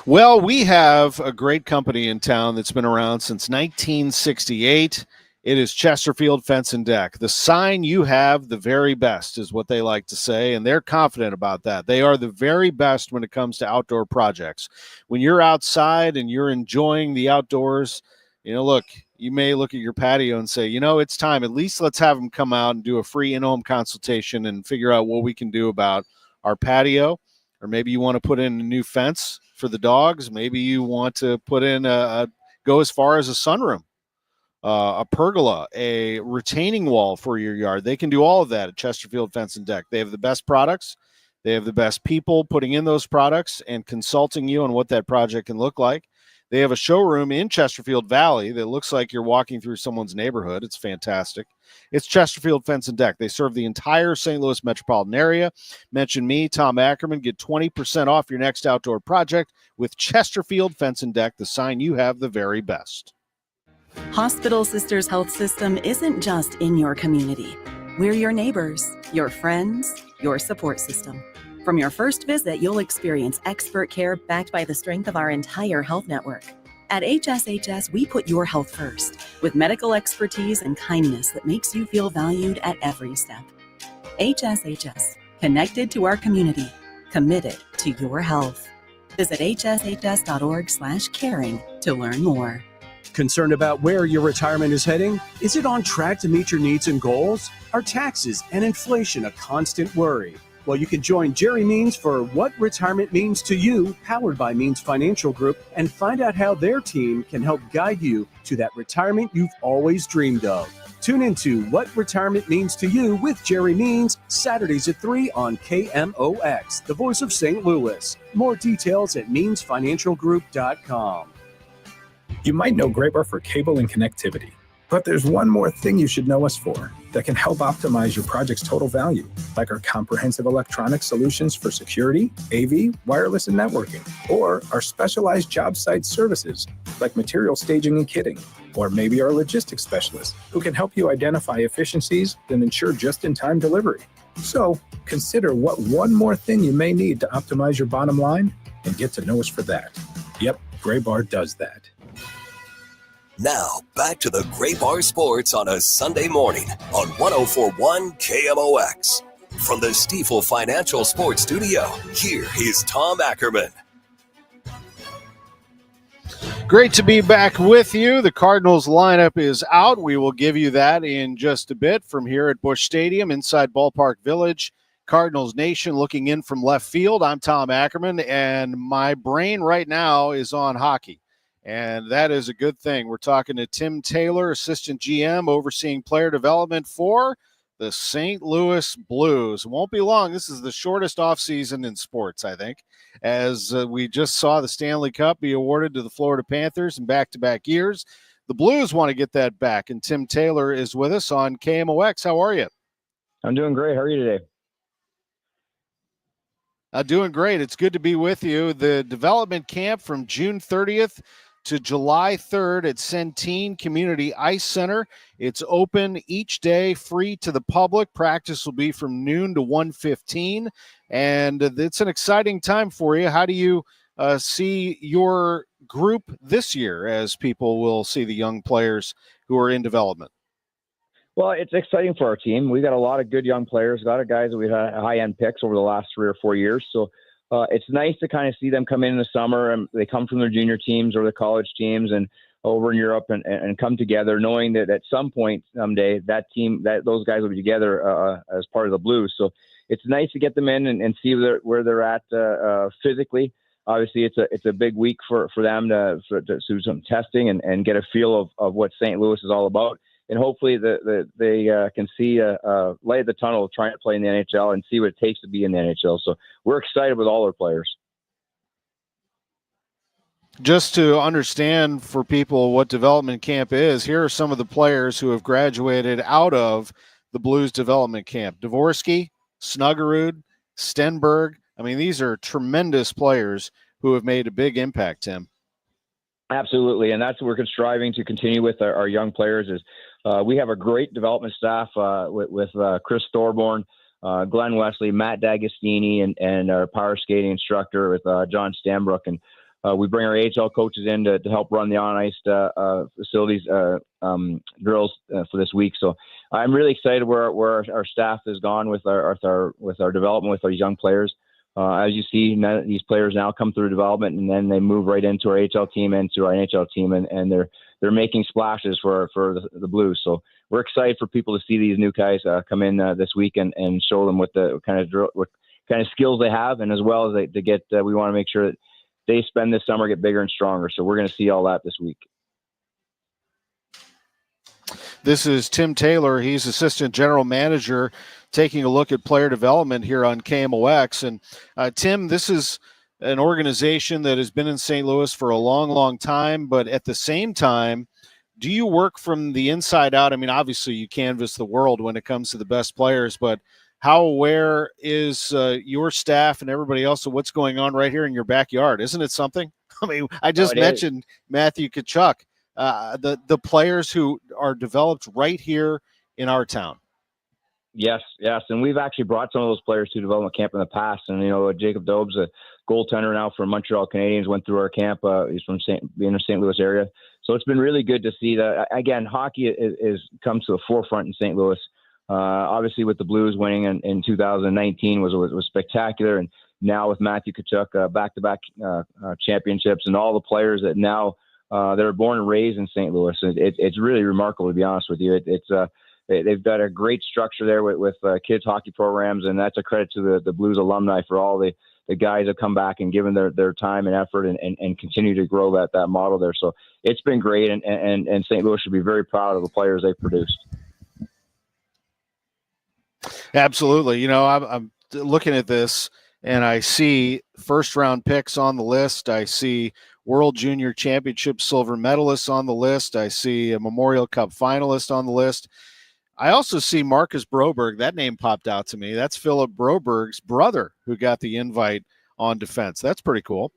Well, we have a great company in town that's been around since 1968. It is Chesterfield Fence and Deck. The sign you have, the very best, is what they like to say, and they're confident about that. They are the very best when it comes to outdoor projects. When you're outside and you're enjoying the outdoors, look, you may look at your patio and say, it's time. At least let's have them come out and do a free in-home consultation and figure out what we can do about our patio. Or maybe you want to put in a new fence for the dogs. Maybe you want to put in go as far as a sunroom. A pergola, a retaining wall for your yard. They can do all of that at Chesterfield Fence and Deck. They have the best products. They have the best people putting in those products and consulting you on what that project can look like. They have a showroom in Chesterfield Valley that looks like you're walking through someone's neighborhood. It's fantastic. It's Chesterfield Fence and Deck. They serve the entire St. Louis metropolitan area. Mention me, Tom Ackerman. Get 20% off your next outdoor project with Chesterfield Fence and Deck. The sign you have, the very best. Hospital Sisters Health System isn't just in your community. We're your neighbors, your friends, your support system. From your first visit, you'll experience expert care backed by the strength of our entire health network. At HSHS, we put your health first, with medical expertise and kindness that makes you feel valued at every step. HSHS, connected to our community, committed to your health. Visit hshs.org/caring to learn more. Concerned about where your retirement is heading? Is it on track to meet your needs and goals? Are taxes and inflation a constant worry? Well, you can join Jerry Means for What Retirement Means to You, powered by Means Financial Group, and find out how their team can help guide you to that retirement you've always dreamed of. Tune into What Retirement Means to You with Jerry Means, Saturdays at 3 on KMOX, the voice of St. Louis. More details at meansfinancialgroup.com. You might know Graybar for cable and connectivity, but there's one more thing you should know us for that can help optimize your project's total value, like our comprehensive electronic solutions for security, AV, wireless, and networking, or our specialized job site services, like material staging and kitting, or maybe our logistics specialists who can help you identify efficiencies and ensure just-in-time delivery. So consider what one more thing you may need to optimize your bottom line and get to know us for that. Yep, Graybar does that. Now, back to the Gray Bar Sports on a Sunday morning on 104.1 KMOX. From the Stifel Financial Sports Studio, here is Tom Ackerman. Great to be back with you. The Cardinals lineup is out. We will give you that in just a bit from here at Busch Stadium inside Ballpark Village. Cardinals Nation looking in from left field. I'm Tom Ackerman, and my brain right now is on hockey. And that is a good thing. We're talking to Tim Taylor, assistant GM, overseeing player development for the St. Louis Blues. It won't be long. This is the shortest offseason in sports, I think, as we just saw the Stanley Cup be awarded to the Florida Panthers in back-to-back years. The Blues want to get that back, and Tim Taylor is with us on KMOX. How are you? I'm doing great. How are you today? Doing great. It's good to be with you. The development camp from June 30th to July 3rd at Centene Community Ice Center. It's open each day, free to the public. Practice will be from noon to 1:15, and it's an exciting time for you. How do you see your group this year as people will see the young players who are in development? Well, it's exciting for our team. We got a lot of good young players, a lot of guys that we've had high-end picks over the last 3 or 4 years. So it's nice to kind of see them come in the summer, and they come from their junior teams or the college teams and over in Europe and come together, knowing that at some point someday that team, those guys will be together as part of the Blues. So it's nice to get them in and see where they're at physically. Obviously, it's a big week for them to do some testing and get a feel of what St. Louis is all about. And hopefully they can see a light at the tunnel of trying to play in the NHL and see what it takes to be in the NHL. So we're excited with all our players. Just to understand for people what development camp is, here are some of the players who have graduated out of the Blues development camp. Dvorsky, Snuggerud, Stenberg. I mean, these are tremendous players who have made a big impact, Tim. Absolutely, and that's what we're striving to continue with our young players. Is we have a great development staff with Chris Thorborn, Glenn Wesley, Matt D'Agostini, and our power skating instructor with John Stambrook. And we bring our AHL coaches in to help run the on-ice facilities drills for this week. So I'm really excited where our staff has gone with our development with our young players. As you see, these players now come through development, and then they move right into our AHL team and to our NHL team, and they're making splashes for the Blues. So we're excited for people to see these new guys come in this week and show them what kind of skills they have, and as well as they get. We want to make sure that they spend this summer get bigger and stronger. So we're going to see all that this week. This is Tim Taylor. He's assistant general manager, taking a look at player development here on KMOX. And Tim, this is an organization that has been in St. Louis for a long, long time, but at the same time, do you work from the inside out? I mean, obviously you canvass the world when it comes to the best players, but how aware is your staff and everybody else of what's going on right here in your backyard? Isn't it something? I mean, I just mentioned Matthew Tkachuk, the players who are developed right here in our town. Yes. And we've actually brought some of those players to development camp in the past. And, Jacob Dobes, a goaltender now for Montreal Canadiens, went through our camp. He's from the inner St. Louis area. So it's been really good to see that. Again, hockey comes to the forefront in St. Louis. Obviously, with the Blues winning in 2019 was spectacular. And now with Matthew Tkachuk, back-to-back championships, and all the players that now that are born and raised in St. Louis. It's really remarkable, to be honest with you. They've got a great structure there with kids hockey programs, and that's a credit to the Blues alumni for all the guys that come back and given their time and effort and continue to grow that model there. So it's been great, and St. Louis should be very proud of the players they've produced. Absolutely. I'm looking at this, and I see first-round picks on the list. I see World Junior Championship silver medalists on the list. I see a Memorial Cup finalist on the list. I also see Marcus Broberg. That name popped out to me. That's Philip Broberg's brother who got the invite on defense. That's pretty cool.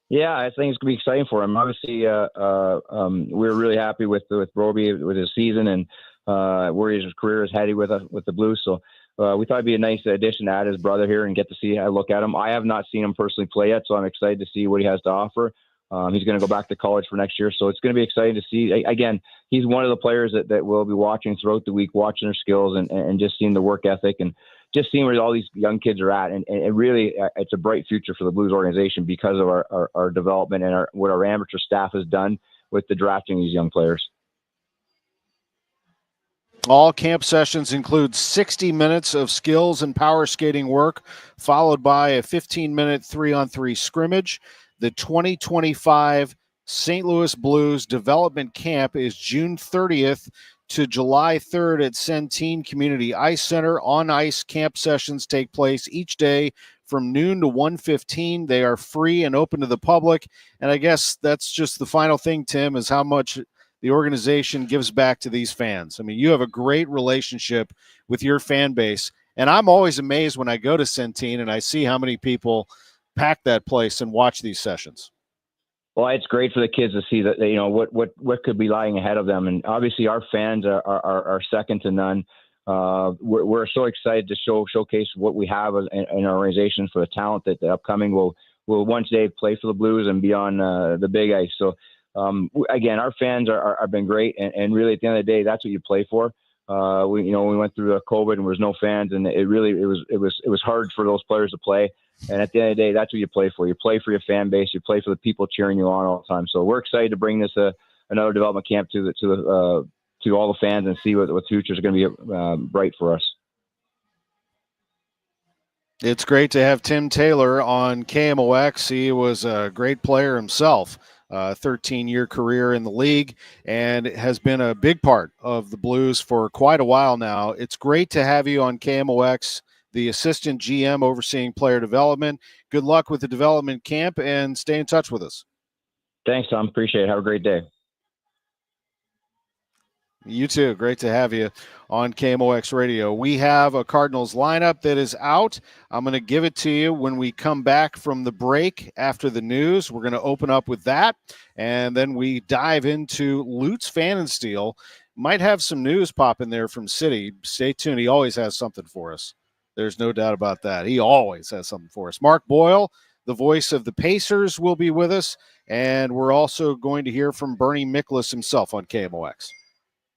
Yeah, I think it's going to be exciting for him. Obviously, we're really happy with Broby with his season and where his career is headed with the Blues. So we thought it'd be a nice addition to add his brother here and get to see a look at him. I have not seen him personally play yet, so I'm excited to see what he has to offer. He's going to go back to college for next year, so it's going to be exciting to see. Again, he's one of the players that we'll be watching throughout the week, watching their skills and just seeing the work ethic and just seeing where all these young kids are at. And really, it's a bright future for the Blues organization because of our development and what our amateur staff has done with the drafting these young players. All camp sessions include 60 minutes of skills and power skating work, followed by a 15-minute 3-on-3 scrimmage. The 2025 St. Louis Blues Development Camp is June 30th to July 3rd at Centene Community Ice Center. On-ice camp sessions take place each day from noon to 1:15. They are free and open to the public. And I guess that's just the final thing, Tim, is how much the organization gives back to these fans. I mean, you have a great relationship with your fan base. And I'm always amazed when I go to Centene and I see how many people pack that place and watch these sessions. Well, it's great for the kids to see that, what could be lying ahead of them. And obviously our fans are second to none. We're so excited to showcase what we have in our organization for the talent that the upcoming will one day play for the Blues and be on the big ice. So again, our fans have been great. And really at the end of the day, that's what you play for. We went through COVID and there was no fans, and it was hard for those players to play. And at the end of the day, that's what you play for. You play for your fan base. You play for the people cheering you on all the time. So we're excited to bring this another development camp to all the fans and see what the future is going to be bright for us. It's great to have Tim Taylor on KMOX. He was a great player himself. 13-year career in the league, and has been a big part of the Blues for quite a while now. It's great to have you on KMOX, the assistant GM overseeing player development. Good luck with the development camp, and stay in touch with us. Thanks, Tom. Appreciate it. Have a great day. You too. Great to have you on KMOX Radio. We have a Cardinals lineup that is out. I'm going to give it to you when we come back from the break after the news. We're going to open up with that, and then we dive into Lutz Pfannenstiel. Might have some news pop in there from City. Stay tuned. He always has something for us. There's no doubt about that. He always has something for us. Mark Boyle, the voice of the Pacers, will be with us, and we're also going to hear from Bernie Miklasz himself on KMOX.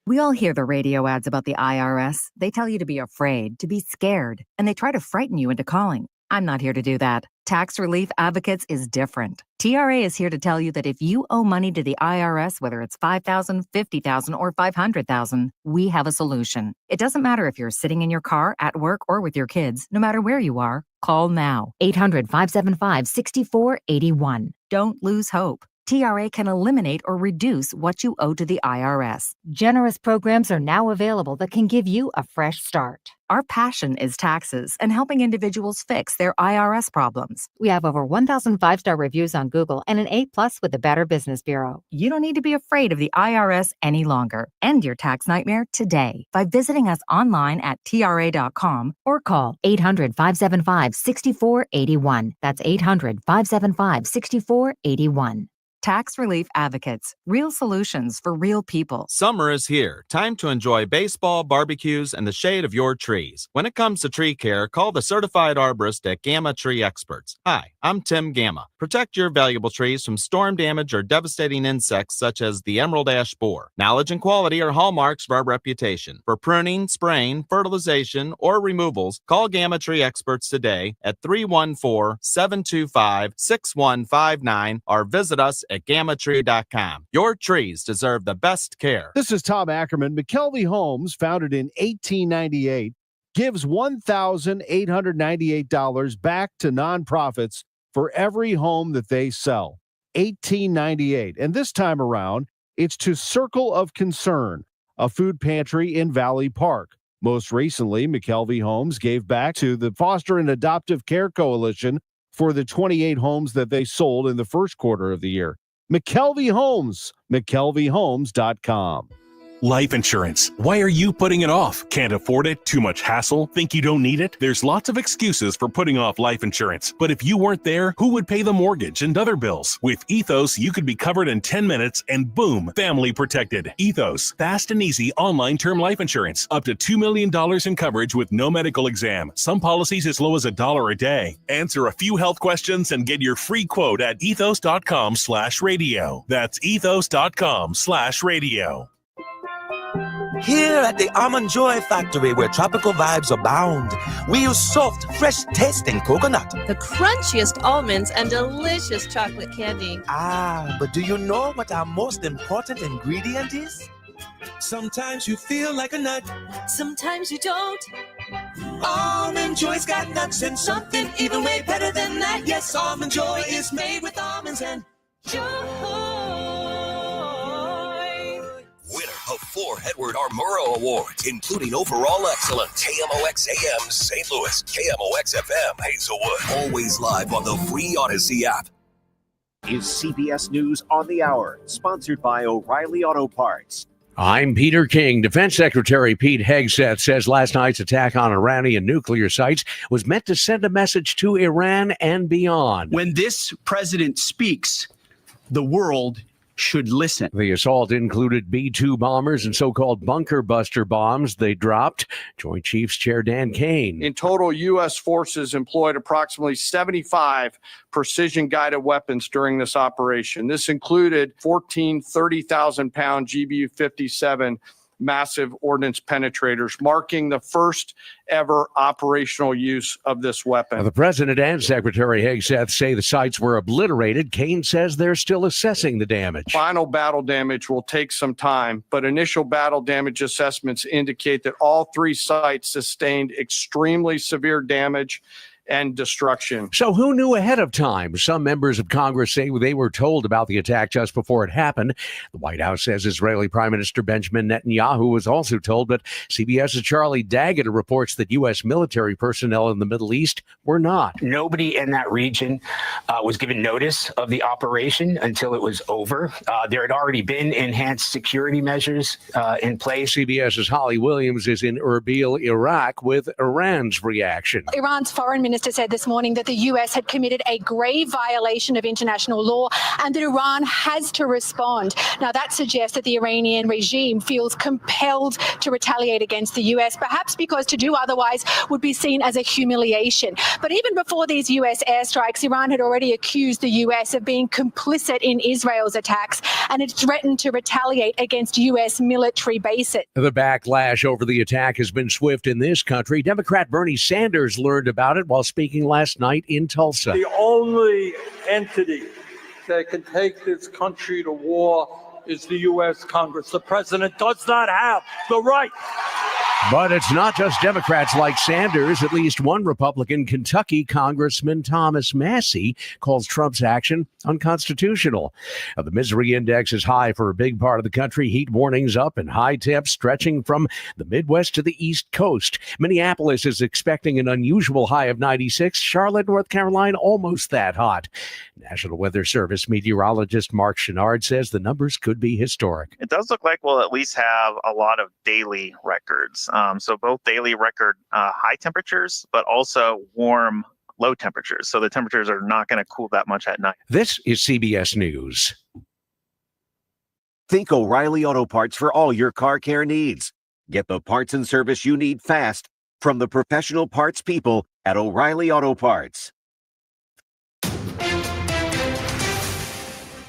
We all hear the radio ads about the IRS. They tell you to be afraid, to be scared, and they try to frighten you into calling. I'm not here to do that. Tax Relief Advocates is different. TRA is here to tell you that if you owe money to the IRS, whether it's $5,000, $50,000, or $500,000, we have a solution. It doesn't matter if you're sitting in your car, at work, or with your kids. No matter where you are, call now. 800-575-6481. Don't lose hope. TRA can eliminate or reduce what you owe to the IRS. Generous programs are now available that can give you a fresh start. Our passion is taxes and helping individuals fix their IRS problems. We have over 1,000 5-star reviews on Google and an A+ with the Better Business Bureau. You don't need to be afraid of the IRS any longer. End your tax nightmare today by visiting us online at TRA.com or call 800-575-6481. That's 800-575-6481. Tax Relief Advocates. Real solutions for real people. Summer is here. Time to enjoy baseball, barbecues, and the shade of your trees. When it comes to tree care, call the certified arborist at Gamma Tree Experts. Hi, I'm Tim Gamma. Protect your valuable trees from storm damage or devastating insects such as the emerald ash borer. Knowledge and quality are hallmarks of our reputation. For pruning, spraying, fertilization, or removals, call Gamma Tree Experts today at 314-725-6159 or visit us at gammatree.com. Your trees deserve the best care. This is Tom Ackerman. McKelvey Homes, founded in 1898, gives $1,898 back to nonprofits for every home that they sell. 1898. And this time around, it's to Circle of Concern, a food pantry in Valley Park. Most recently, McKelvey Homes gave back to the Foster and Adoptive Care Coalition for the 28 homes that they sold in the first quarter of the year. McKelvey Homes, McKelveyHomes.com. Life insurance. Why are you putting it off? Can't afford it? Too much hassle? Think you don't need it? There's lots of excuses for putting off life insurance. But if you weren't there, who would pay the mortgage and other bills? With Ethos, you could be covered in 10 minutes and boom, family protected. Ethos, fast and easy online term life insurance. Up to $2 million in coverage with no medical exam. Some policies as low as $1 a day. Answer a few health questions and get your free quote at ethos.com/radio. That's ethos.com/radio. Here at the Almond Joy Factory, where tropical vibes abound, we use soft, fresh-tasting coconut. The crunchiest almonds and delicious chocolate candy. Ah, but do you know what our most important ingredient is? Sometimes you feel like a nut. Sometimes you don't. Almond Joy's got nuts and something even way better than that. Yes, Almond Joy is made with almonds and joy. 4 Edward R. Murrow Awards, including Overall Excellence. KMOX AM St. Louis, KMOX FM Hazelwood. Always live on the free Odyssey app. Is CBS News on the Hour, sponsored by O'Reilly Auto Parts. I'm Peter King. Defense Secretary Pete Hegseth says last night's attack on Iranian nuclear sites was meant to send a message to Iran and beyond. When this president speaks, the world should listen. The assault included B-2 bombers and so-called bunker buster bombs they dropped. Joint Chiefs Chair Dan Kane. In total, U.S. forces employed approximately 75 precision-guided weapons during this operation. This included 14 30,000-pound GBU-57 massive ordnance penetrators, marking the first ever operational use of this weapon. Now, the president and Secretary Hegseth say the sites were obliterated. Kane says they're still assessing the damage. Final battle damage will take some time, but initial battle damage assessments indicate that all 3 sites sustained extremely severe damage and destruction. So who knew ahead of time? Some members of Congress say they were told about the attack just before it happened. The White House says Israeli Prime Minister Benjamin Netanyahu was also told, but CBS's Charlie Daggett reports that U.S. military personnel in the Middle East were not. Nobody in that region was given notice of the operation until it was over. There had already been enhanced security measures in place. CBS's Holly Williams is in Erbil, Iraq, with Iran's reaction. Iran's foreign minister said this morning that the U.S. had committed a grave violation of international law and that Iran has to respond. Now, that suggests that the Iranian regime feels compelled to retaliate against the U.S., perhaps because to do otherwise would be seen as a humiliation. But even before these U.S. airstrikes, Iran had already accused the U.S. of being complicit in Israel's attacks, and it threatened to retaliate against U.S. military bases. The backlash over the attack has been swift in this country. Democrat Bernie Sanders learned about it while speaking last night in Tulsa. The only entity that can take this country to war is the U.S. Congress. The president does not have the right. But it's not just Democrats like Sanders. At least one Republican, Kentucky Congressman Thomas Massey, calls Trump's action unconstitutional. Now, the misery index is high for a big part of the country. Heat warnings up and high temps stretching from the Midwest to the East Coast. Minneapolis is expecting an unusual high of 96. Charlotte, North Carolina, almost that hot. National Weather Service meteorologist Mark Chenard says the numbers could be historic. It does look like we'll at least have a lot of daily records. So both daily record high temperatures, but also warm low temperatures. So the temperatures are not going to cool that much at night. This is CBS News. Think O'Reilly Auto Parts for all your car care needs. Get the parts and service you need fast from the professional parts people at O'Reilly Auto Parts.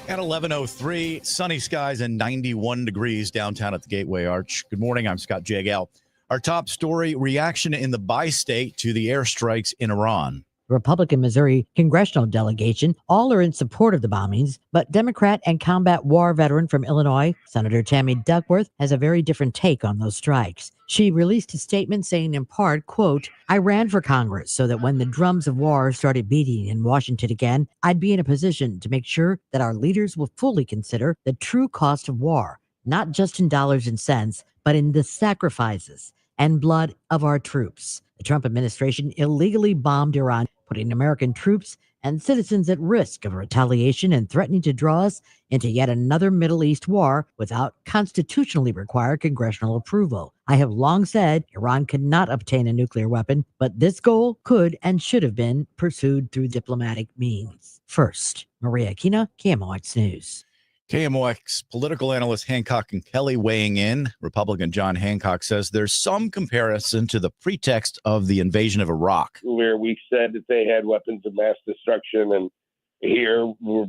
At 11:03, sunny skies and 91 degrees downtown at the Gateway Arch. Good morning. I'm Scott Jagal. Our top story, reaction in the bi-state to the airstrikes in Iran. Republican Missouri congressional delegation all are in support of the bombings, but Democrat and combat war veteran from Illinois, Senator Tammy Duckworth, has a very different take on those strikes. She released a statement saying in part, quote, "I ran for Congress so that when the drums of war started beating in Washington again, I'd be in a position to make sure that our leaders will fully consider the true cost of war, not just in dollars and cents, but in the sacrifices and blood of our troops." The Trump administration illegally bombed Iran, putting American troops and citizens at risk of retaliation and threatening to draw us into yet another Middle East war without constitutionally required congressional approval. I have long said Iran could not obtain a nuclear weapon, but this goal could and should have been pursued through diplomatic means. First, Maria Aquina, KMOX News. KMOX political analyst Hancock and Kelly weighing in. Republican John Hancock says there's some comparison to the pretext of the invasion of Iraq, where we said that they had weapons of mass destruction, and here we're,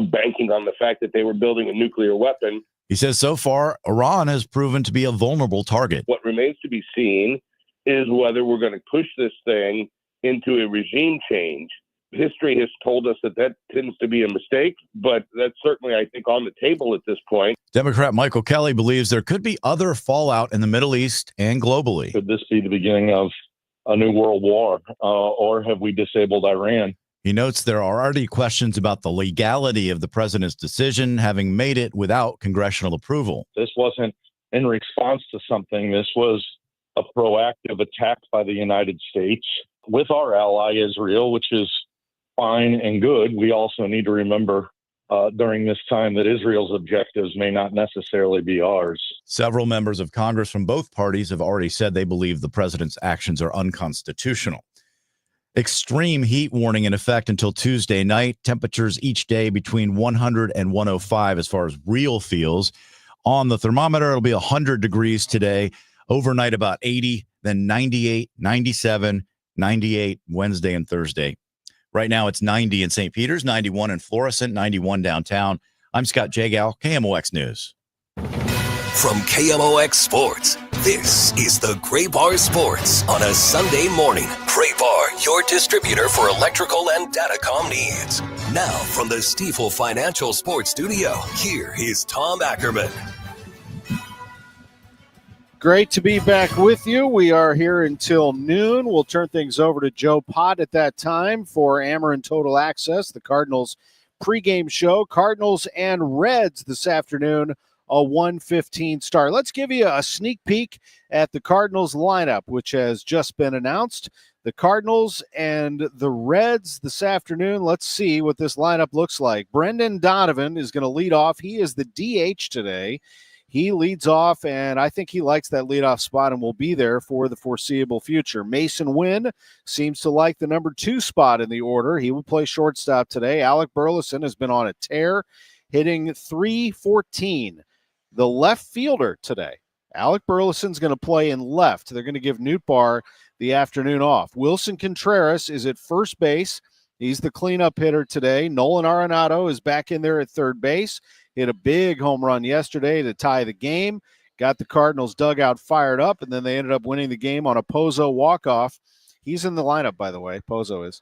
banking on the fact that they were building a nuclear weapon. He says so far, Iran has proven to be a vulnerable target. What remains to be seen is whether we're going to push this thing into a regime change. History has told us that tends to be a mistake, but that's certainly, I think, on the table at this point. Democrat Michael Kelly believes there could be other fallout in the Middle East and globally. Could this be the beginning of a new world war, or have we disabled Iran? He notes there are already questions about the legality of the president's decision, having made it without congressional approval. This wasn't in response to something. This was a proactive attack by the United States with our ally Israel, which is fine and good. We also need to remember during this time that Israel's objectives may not necessarily be ours. Several members of Congress from both parties have already said they believe the president's actions are unconstitutional. Extreme heat warning in effect until Tuesday night. Temperatures each day between 100 and 105 as far as real feels. On the thermometer, it'll be 100 degrees today. Overnight, about 80, then 98, 97, 98 Wednesday and Thursday. Right now, it's 90 in St. Peters, 91 in Florissant, 91 downtown. I'm Scott Jagal, KMOX News. From KMOX Sports, this is the Gray Bar Sports on a Sunday morning. Gray Bar, your distributor for electrical and datacom needs. Now, from the Stifel Financial Sports Studio, here is Tom Ackerman. Great to be back with you. We are here until noon. We'll turn things over to Joe Pott at that time for Ameren Total Access, the Cardinals pregame show. Cardinals and Reds this afternoon, a 1:15 start. Let's give you a sneak peek at the Cardinals lineup, which has just been announced. The Cardinals and the Reds this afternoon. Let's see what this lineup looks like. Brendan Donovan is going to lead off. He is the DH today. He leads off, and I think he likes that leadoff spot and will be there for the foreseeable future. Mason Wynn seems to like the number 2 spot in the order. He will play shortstop today. Alec Burleson has been on a tear, hitting .314. The left fielder today, Alec Burleson's going to play in left. They're going to give Nootbaar the afternoon off. Wilson Contreras is at first base. He's the cleanup hitter today. Nolan Arenado is back in there at third base. Hit a big home run yesterday to tie the game. Got the Cardinals dugout fired up, and then they ended up winning the game on a Pozo walk-off. He's in the lineup, by the way. Pozo is.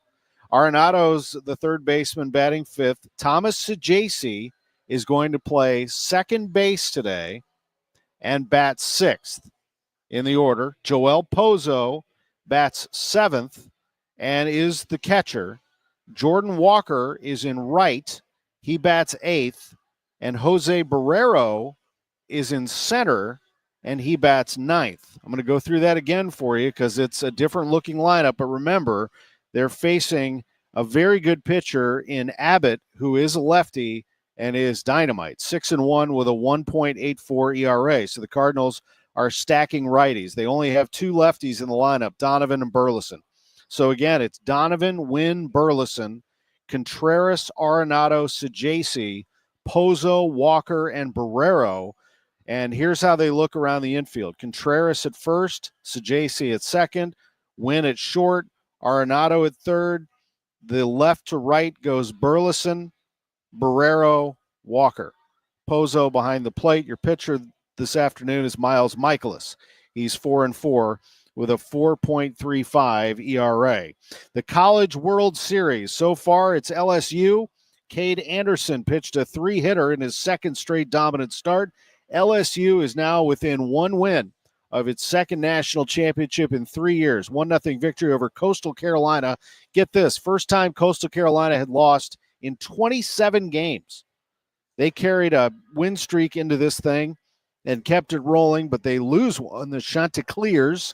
Arenado's the third baseman batting fifth. Thomas Sajaci is going to play second base today and bat sixth in the order. Joel Pozo bats seventh and is the catcher. Jordan Walker is in right. He bats eighth. And Jose Barrero is in center, and he bats ninth. I'm going to go through that again for you because it's a different-looking lineup. But remember, they're facing a very good pitcher in Abbott, who is a lefty and is dynamite. 6-1 with a 1.84 ERA. So the Cardinals are stacking righties. They only have 2 lefties in the lineup, Donovan and Burleson. So, again, it's Donovan, Wynn, Burleson, Contreras, Arenado, Sajaci, Pozo, Walker, and Barrero. And here's how they look around the infield. Contreras at first, Sajaci at second, Wynn at short, Arenado at third. The left to right goes Burleson, Barrero, Walker. Pozo behind the plate. Your pitcher this afternoon is Miles Miklasz. He's 4-4 with a 4.35 ERA. The College World Series. So far, it's LSU. Cade Anderson pitched a 3-hitter in his second straight dominant start. LSU is now within 1 win of its second national championship in 3 years. 1-0 victory over Coastal Carolina. Get this, first time Coastal Carolina had lost in 27 games. They carried a win streak into this thing and kept it rolling, but they lose one. The Chanticleers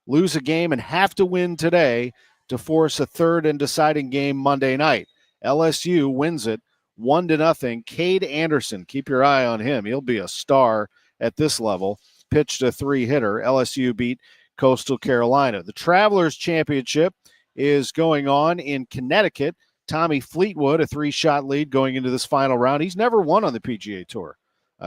lose a game and have to win today to force a third and deciding game Monday night. LSU wins it 1-0. Cade Anderson, keep your eye on him. He'll be a star at this level. Pitched a 3-hitter. LSU beat Coastal Carolina. The Travelers Championship is going on in Connecticut. Tommy Fleetwood, a 3-shot lead going into this final round. He's never won on the PGA Tour,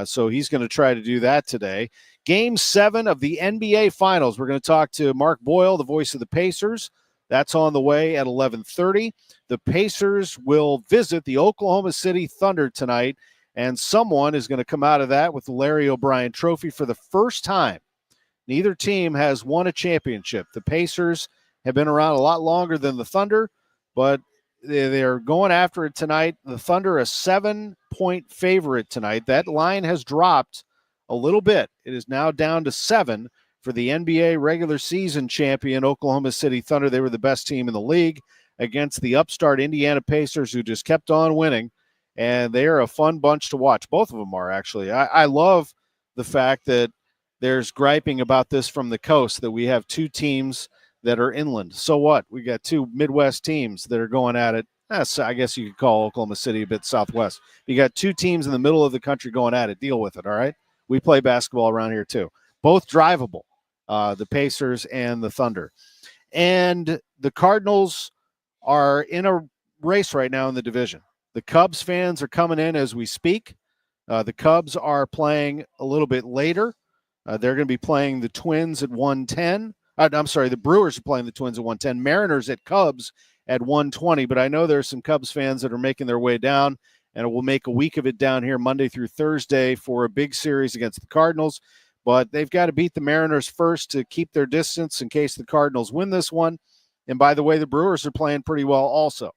so he's going to try to do that today. Game 7 of the NBA Finals. We're going to talk to Mark Boyle, the voice of the Pacers. That's on the way at 11:30. The Pacers will visit the Oklahoma City Thunder tonight, and someone is going to come out of that with the Larry O'Brien Trophy for the first time. Neither team has won a championship. The Pacers have been around a lot longer than the Thunder, but they're going after it tonight. The Thunder, a 7-point favorite tonight. That line has dropped a little bit. It is now down to 7 for the NBA regular season champion Oklahoma City Thunder. They were the best team in the league against the upstart Indiana Pacers, who just kept on winning, and they are a fun bunch to watch. Both of them are, actually. I love the fact that there's griping about this from the coast that we have two teams that are inland. So what? We got two Midwest teams that are going at it. I guess you could call Oklahoma City a bit southwest. You got two teams in the middle of the country going at it. Deal with it, all right? We play basketball around here too. Both drivable, the Pacers and the Thunder. And the Cardinals are in a race right now in the division. The Cubs fans are coming in as we speak. The Cubs are playing a little bit later. They're going to be playing the Twins at 1:10. The Brewers are playing the Twins at 1:10. Mariners at Cubs at 1:20. But I know there's some Cubs fans that are making their way down, and we'll make a week of it down here Monday through Thursday for a big series against the Cardinals. But they've got to beat the Mariners first to keep their distance in case the Cardinals win this one. And by the way, the Brewers are playing pretty well also.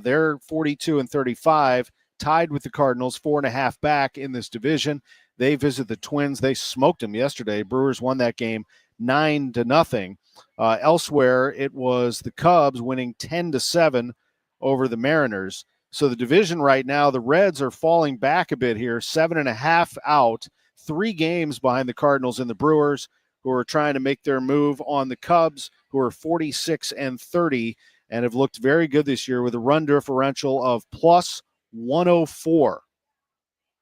They're 42-35, tied with the Cardinals, 4.5 back in this division. They visit the Twins. They smoked them yesterday. Brewers won that game 9-0. Elsewhere, it was the Cubs winning 10-7 over the Mariners. So the division right now, the Reds are falling back a bit here, 7.5 out, 3 games behind the Cardinals and the Brewers, who are trying to make their move on the Cubs, who are 46-30 and have looked very good this year with a run differential of plus 104.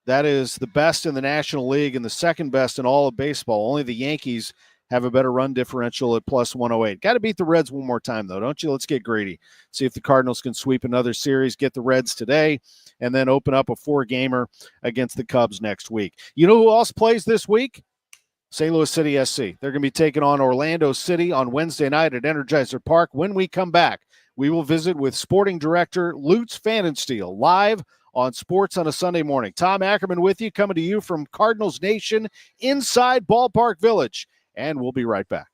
That is the best in the National League and the second best in all of baseball. Only the Yankees have a better run differential at plus 108. Got to beat the Reds one more time, though, don't you? Let's get greedy. See if the Cardinals can sweep another series, get the Reds today, and then open up a 4-gamer against the Cubs next week. You know who else plays this week? St. Louis City SC. They're going to be taking on Orlando City on Wednesday night at Energizer Park. When we come back, we will visit with sporting director Lutz Pfannenstiel live on Sports on a Sunday Morning. Tom Ackerman with you, coming to you from Cardinals Nation inside Ballpark Village. And we'll be right back.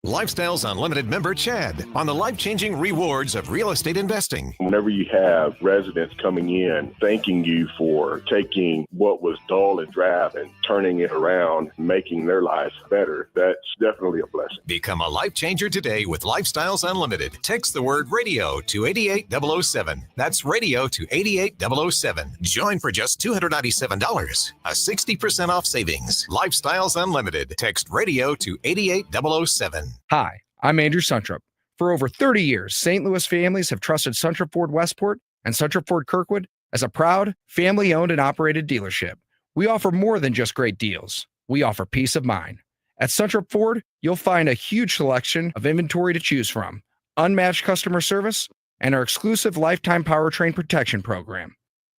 Lifestyles Unlimited member Chad on the life-changing rewards of real estate investing. Whenever you have residents coming in thanking you for taking what was dull and drab and turning it around, making their lives better, that's definitely a blessing. Become a life changer today with Lifestyles Unlimited. Text the word radio to 88007. That's radio to 88007. Join for just $297. A 60% off savings. Lifestyles Unlimited. Text radio to 88007. Hi, I'm Andrew Suntrup. For over 30 years, St. Louis families have trusted Suntrup Ford Westport and Suntrup Ford Kirkwood as a proud, family-owned and operated dealership. We offer more than just great deals. We offer peace of mind. At Suntrup Ford, you'll find a huge selection of inventory to choose from, unmatched customer service, and our exclusive lifetime powertrain protection program.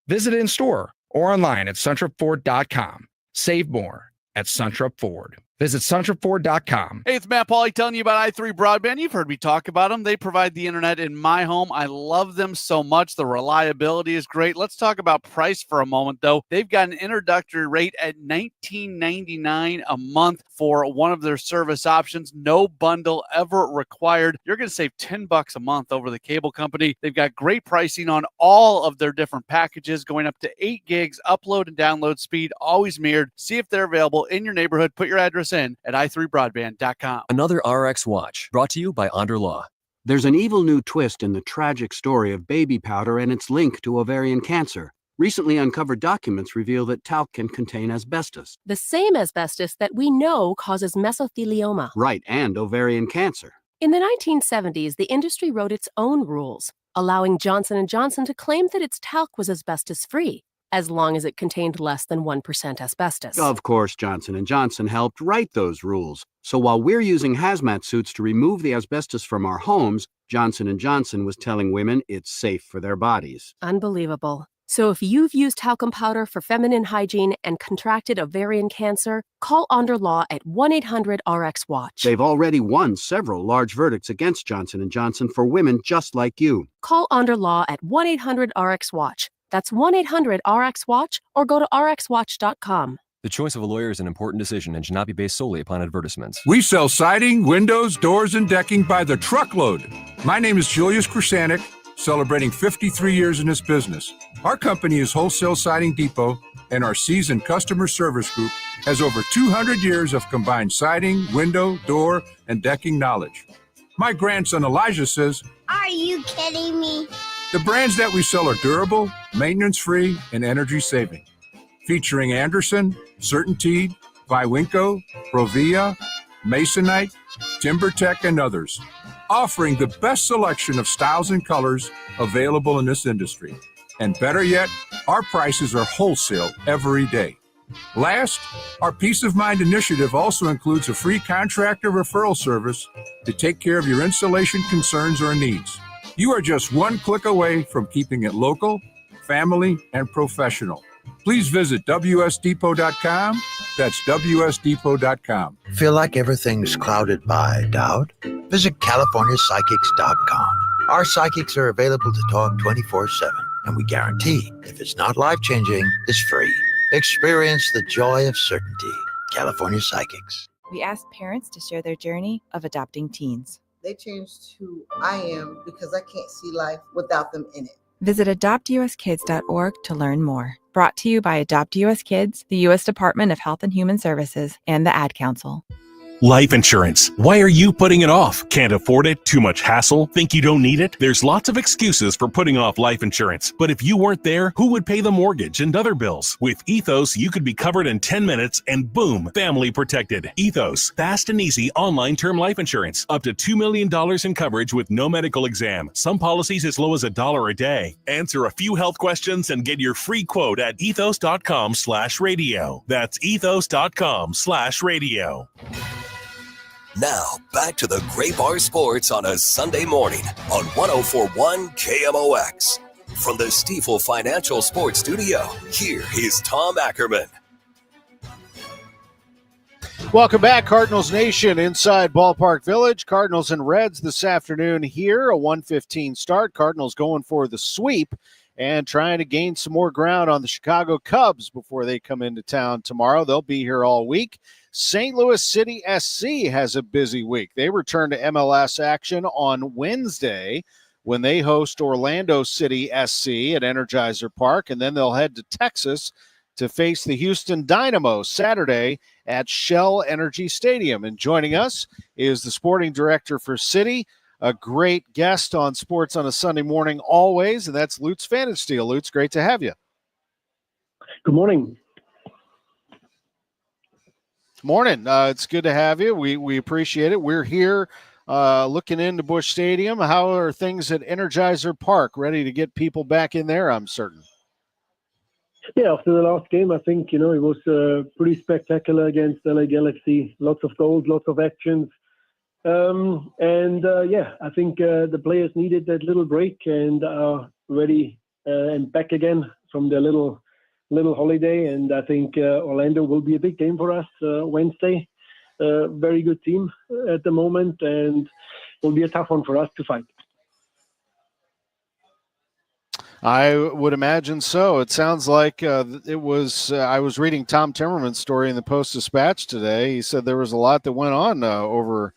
Visit in store or online at suntrupford.com. Save more at Suntrup Ford. Visit suntrupford.com. Hey, it's Matt Pauley telling you about i3 Broadband. You've heard me talk about them. They provide the internet in my home. I love them so much. The reliability is great. Let's talk about price for a moment, though. They've got an introductory rate at $19.99 a month for one of their service options. No bundle ever required. You're going to save $10 a month over the cable company. They've got great pricing on all of their different packages, going up to 8 gigs upload and download speed, always mirrored. See if they're available in your neighborhood. Put your address in at i3broadband.com. Another RX Watch, brought to you by Onder Law. There's an evil new twist in the tragic story of baby powder and its link to ovarian cancer. Recently uncovered documents reveal that talc can contain asbestos. The same asbestos that we know causes mesothelioma. Right, and ovarian cancer. In the 1970s, the industry wrote its own rules, allowing Johnson & Johnson to claim that its talc was asbestos-free, as long as it contained less than 1% asbestos. Of course, Johnson & Johnson helped write those rules. So while we're using hazmat suits to remove the asbestos from our homes, Johnson & Johnson was telling women it's safe for their bodies. Unbelievable. So if you've used talcum powder for feminine hygiene and contracted ovarian cancer, call Onder Law at 1-800-RX-WATCH. They've already won several large verdicts against Johnson & Johnson for women just like you. Call Onder Law at 1-800-RX-WATCH. That's 1-800-RX-WATCH or go to rxwatch.com. The choice of a lawyer is an important decision and should not be based solely upon advertisements. We sell siding, windows, doors, and decking by the truckload. My name is Julius Krasanik, celebrating 53 years in this business. Our company is Wholesale Siding Depot, and our seasoned customer service group has over 200 years of combined siding, window, door, and decking knowledge. My grandson Elijah says, "Are you kidding me?" The brands that we sell are durable, maintenance-free, and energy-saving. Featuring Anderson, CertainTeed, Viwinco, Provia, Masonite, TimberTech, and others, offering the best selection of styles and colors available in this industry. And better yet, our prices are wholesale every day. Last, our Peace of Mind initiative also includes a free contractor referral service to take care of your installation concerns or needs. You are just one click away from keeping it local, family, and professional. Please visit WSDepot.com. That's WSDepot.com. Feel like everything's clouded by doubt? Visit CaliforniaPsychics.com. Our psychics are available to talk 24/7, and we guarantee if it's not life-changing, it's free. Experience the joy of certainty. California Psychics. We asked parents to share their journey of adopting teens. They changed who I am because I can't see life without them in it. Visit adoptuskids.org to learn more. Brought to you by Adopt US Kids, the U.S. Department of Health and Human Services, and the Ad Council. Life insurance. Why are you putting it off? Can't afford it? Too much hassle? Think you don't need it? There's lots of excuses for putting off life insurance. But if you weren't there, who would pay the mortgage and other bills? With Ethos, you could be covered in 10 minutes and boom, family protected. Ethos, fast and easy online term life insurance. Up to $2 million in coverage with no medical exam. Some policies as low as $1 a day. Answer a few health questions and get your free quote at ethos.com/radio. That's ethos.com/radio. Now, back to the Gray Bar Sports on a Sunday morning on 104.1 KMOX. From the Stifel Financial Sports Studio, here is Tom Ackerman. Welcome back, Cardinals Nation, inside Ballpark Village. Cardinals and Reds this afternoon here, a 1:15 start. Cardinals going for the sweep and trying to gain some more ground on the Chicago Cubs before they come into town tomorrow. They'll be here all week. St. Louis City SC has a busy week. They return to MLS action on Wednesday when they host Orlando City SC at Energizer Park, and then they'll head to Texas to face the Houston Dynamo Saturday at Shell Energy Stadium. And joining us is the sporting director for City, a great guest on Sports on a Sunday morning always, and that's Lutz Pfannenstiel. Lutz, great to have you. Good morning. Morning. It's good to have you. We appreciate it. We're here looking into Busch Stadium. How are things at Energizer Park? Ready to get people back in there, I'm certain. Yeah, after the last game, I think, it was pretty spectacular against LA Galaxy. Lots of goals, lots of actions. I think the players needed that little break and are ready and back again from their little holiday. And I think Orlando will be a big game for us Wednesday. Very good team at the moment, and will be a tough one for us to fight. I would imagine so. It sounds like it was I was reading Tom Timmerman's story in the Post-Dispatch today. He said there was a lot that went on over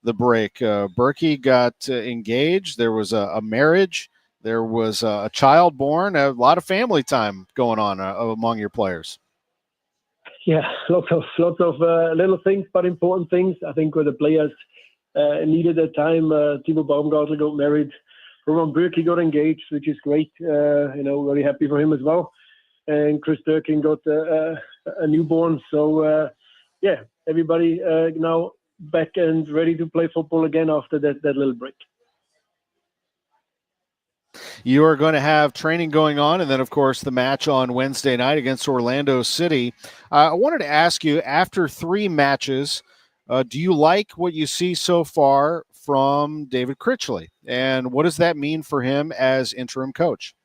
the break. Berkey got engaged. There was a marriage. There was a child born. A lot of family time going on among your players. Yeah, lots of little things, but important things. I think where the players needed that time. Timo Baumgartner got married. Roman Bürki got engaged, which is great. Very happy for him as well. And Chris Durkin got a newborn. So, everybody now back and ready to play football again after that little break. You are going to have training going on, and then, of course, the match on Wednesday night against Orlando City. I wanted to ask you, after 3 matches, do you like what you see so far from David Critchley, and what does that mean for him as interim coach?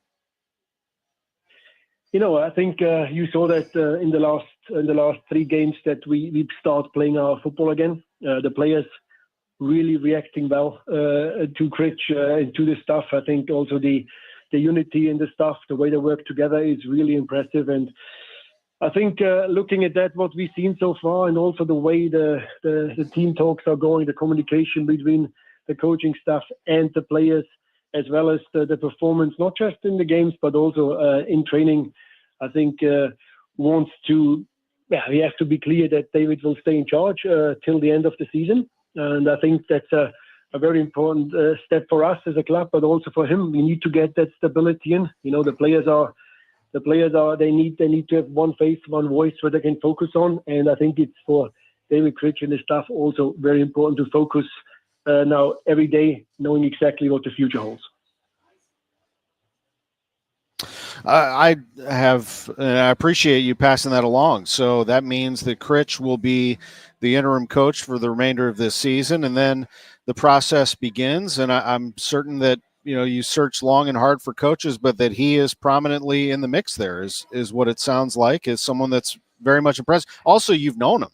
I think you saw that in the last 3 games that we start playing our football again. The players really reacting well to Critch and to the staff. I think also the unity in the staff, the way they work together is really impressive. And I think looking at that, what we've seen so far, and also the way the team talks are going, the communication between the coaching staff and the players, as well as the performance, not just in the games, but also in training, I think we have to be clear that David will stay in charge till the end of the season. And I think that's a very important step for us as a club, but also for him. We need to get that stability in. The players are the players they need to have one face, one voice where they can focus on. And I think it's for David Critch and his staff also very important to focus now every day, knowing exactly what the future holds. I appreciate you passing that along. So that means that Critch will be the interim coach for the remainder of this season, and then the process begins. And I'm certain that you search long and hard for coaches, but that he is prominently in the mix. There is what it sounds like, is someone that's very much impressed. Also, you've known him.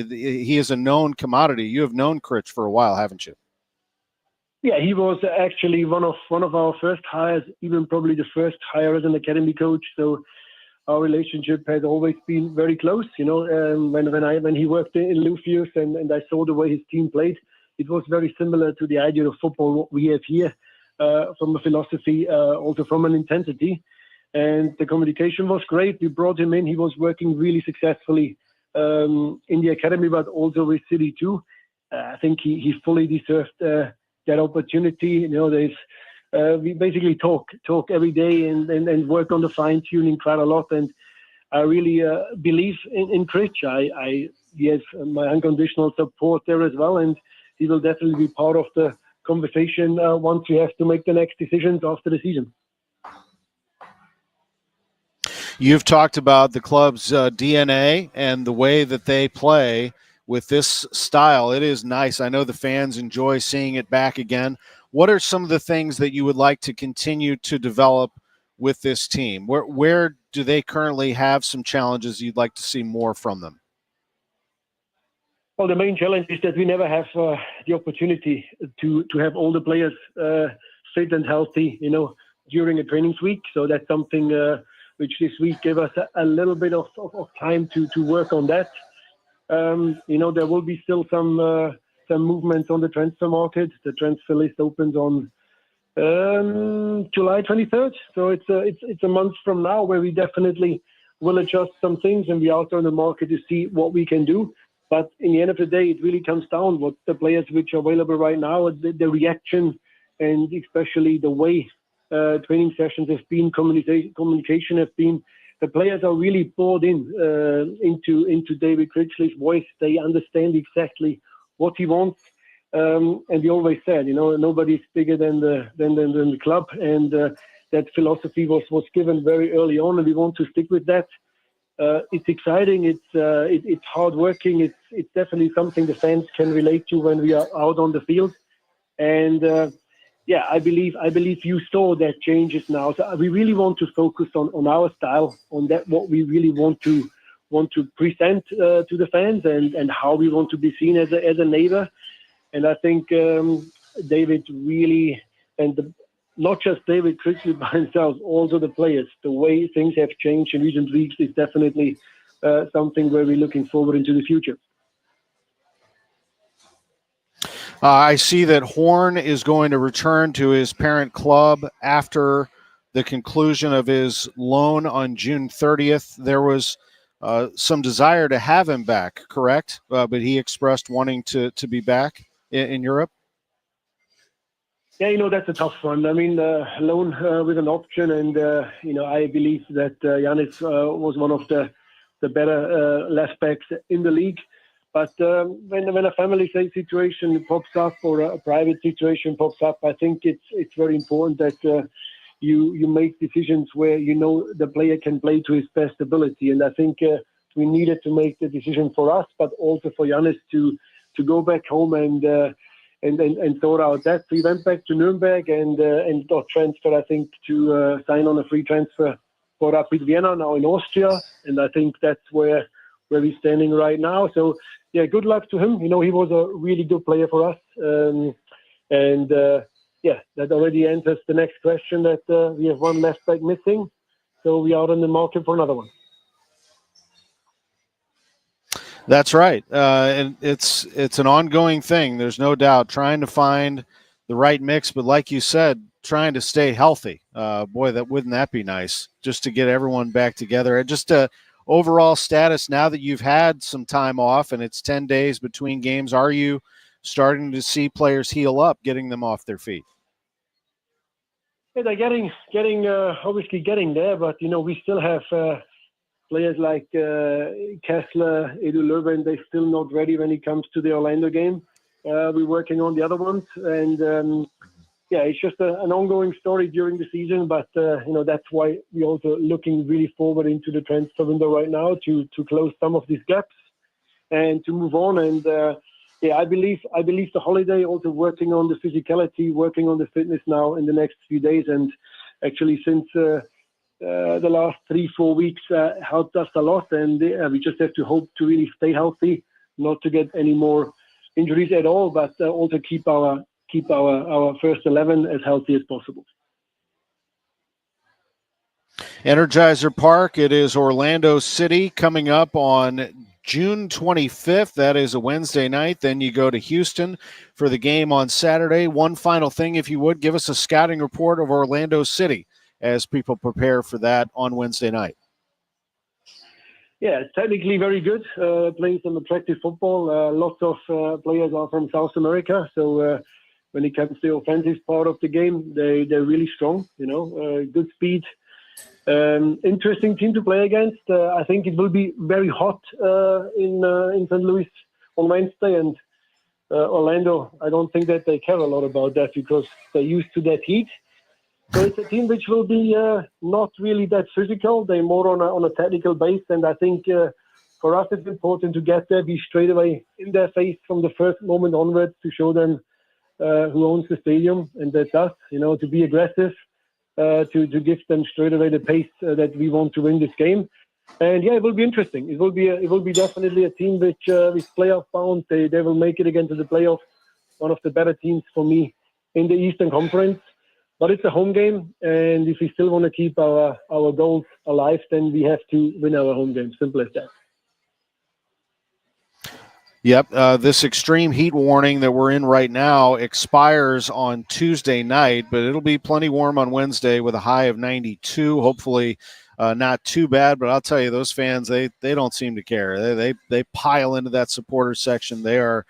He is a known commodity. You have known Critch for a while, haven't you? Yeah, he was actually one of our first hires, even probably the first hire as an academy coach. So our relationship has always been very close. When he worked in Lucius and I saw the way his team played, it was very similar to the idea of football what we have here, from a philosophy, also from an intensity. And the communication was great. We brought him in. He was working really successfully in the academy, but also with City too. I think he fully deserved that opportunity. We basically talk every day and work on the fine tuning quite a lot. And I really believe in Critch. He has my unconditional support there as well, and he will definitely be part of the conversation once we have to make the next decisions after the season. You've talked about the club's DNA and the way that they play with this style. It is nice. I know the fans enjoy seeing it back again. What are some of the things that you would like to continue to develop with this team? Where do they currently have some challenges you'd like to see more from them? Well, the main challenge is that we never have the opportunity to have all the players fit and healthy, during a training week. So that's something which this week gave us a little bit of time to work on that. There will be still some movements on the transfer market. The transfer list opens on July 23rd. So it's a month from now where we definitely will adjust some things and be out on the market to see what we can do. But in the end of the day, it really comes down what the players which are available right now, the reaction, and especially the way training sessions have been, communication have been. The players are really bought into David Critchley's voice. They understand exactly what he wants. And he always said, nobody's bigger than the club. And that philosophy was given very early on, and we want to stick with that. It's exciting. It's hardworking. It's definitely something the fans can relate to when we are out on the field. And I believe you saw that changes now. So we really want to focus on our style, on that what we really want to present to the fans, and how we want to be seen as a neighbor. And I think David really, and not just David Critchley by himself, also the players, the way things have changed in recent weeks is definitely something where we're looking forward into the future. I see that Horn is going to return to his parent club after the conclusion of his loan on June 30th. There was some desire to have him back, correct? But he expressed wanting to be back in Europe. Yeah, that's a tough one. I mean, loan with an option, and I believe that Giannis was one of the better left backs in the league. But when a family situation pops up or a private situation pops up, I think it's very important that you make decisions where the player can play to his best ability. And I think we needed to make the decision for us, but also for Giannis to go back home and sort out that. So he went back to Nuremberg and got transferred, I think, to sign on a free transfer for Rapid Vienna now in Austria. And I think that's where he's standing right now. So, yeah, good luck to him. He was a really good player for us. That already answers the next question, that we have one left back missing. So we are on the market for another one. That's right. And it's an ongoing thing. There's no doubt, trying to find the right mix. But like you said, trying to stay healthy. Wouldn't that be nice, just to get everyone back together. Just overall status now that you've had some time off and it's 10 days between games, are you starting to see players heal up, getting them off their feet? Yeah, they're getting obviously getting there, but we still have players like Kessler, Edu Löwen. They're still not ready when it comes to the Orlando game. We're working on the other ones, and it's just an ongoing story during the season. But that's why we're also looking really forward into the transfer window right now to close some of these gaps and to move on. And I believe the holiday also working on the physicality, working on the fitness now in the next few days, and actually since the last 3-4 weeks helped us a lot. And we just have to hope to really stay healthy, not to get any more injuries at all, but also keep our first 11 as healthy as possible. Energizer Park, it is Orlando City coming up on June 25th. That is a Wednesday night. Then you go to Houston for the game on Saturday. One final thing, if you would, give us a scouting report of Orlando City as people prepare for that on Wednesday night. Yeah, technically very good, playing some attractive football. Lots of players are from South America, so when it comes to the offensive part of the game, they're really strong, good speed. Interesting team to play against. I think it will be very hot in St. Louis on Wednesday, and Orlando, I don't think that they care a lot about that because they're used to that heat. So it's a team which will be not really that physical. They're more on a technical base, and I think for us it's important to get there, be straight away in their face from the first moment onwards to show them who owns the stadium, and that's us, to be aggressive, to give them straight away the pace that we want to win this game. And it will be interesting. It will be definitely a team which is playoff bound. They will make it again to the playoffs. One of the better teams for me in the Eastern Conference. But it's a home game, and if we still want to keep our goals alive, then we have to win our home game. Simple as that. Yep, this extreme heat warning that we're in right now expires on Tuesday night, but it'll be plenty warm on Wednesday with a high of 92. Hopefully not too bad, but I'll tell you, those fans, they don't seem to care. They pile into that supporter section. They are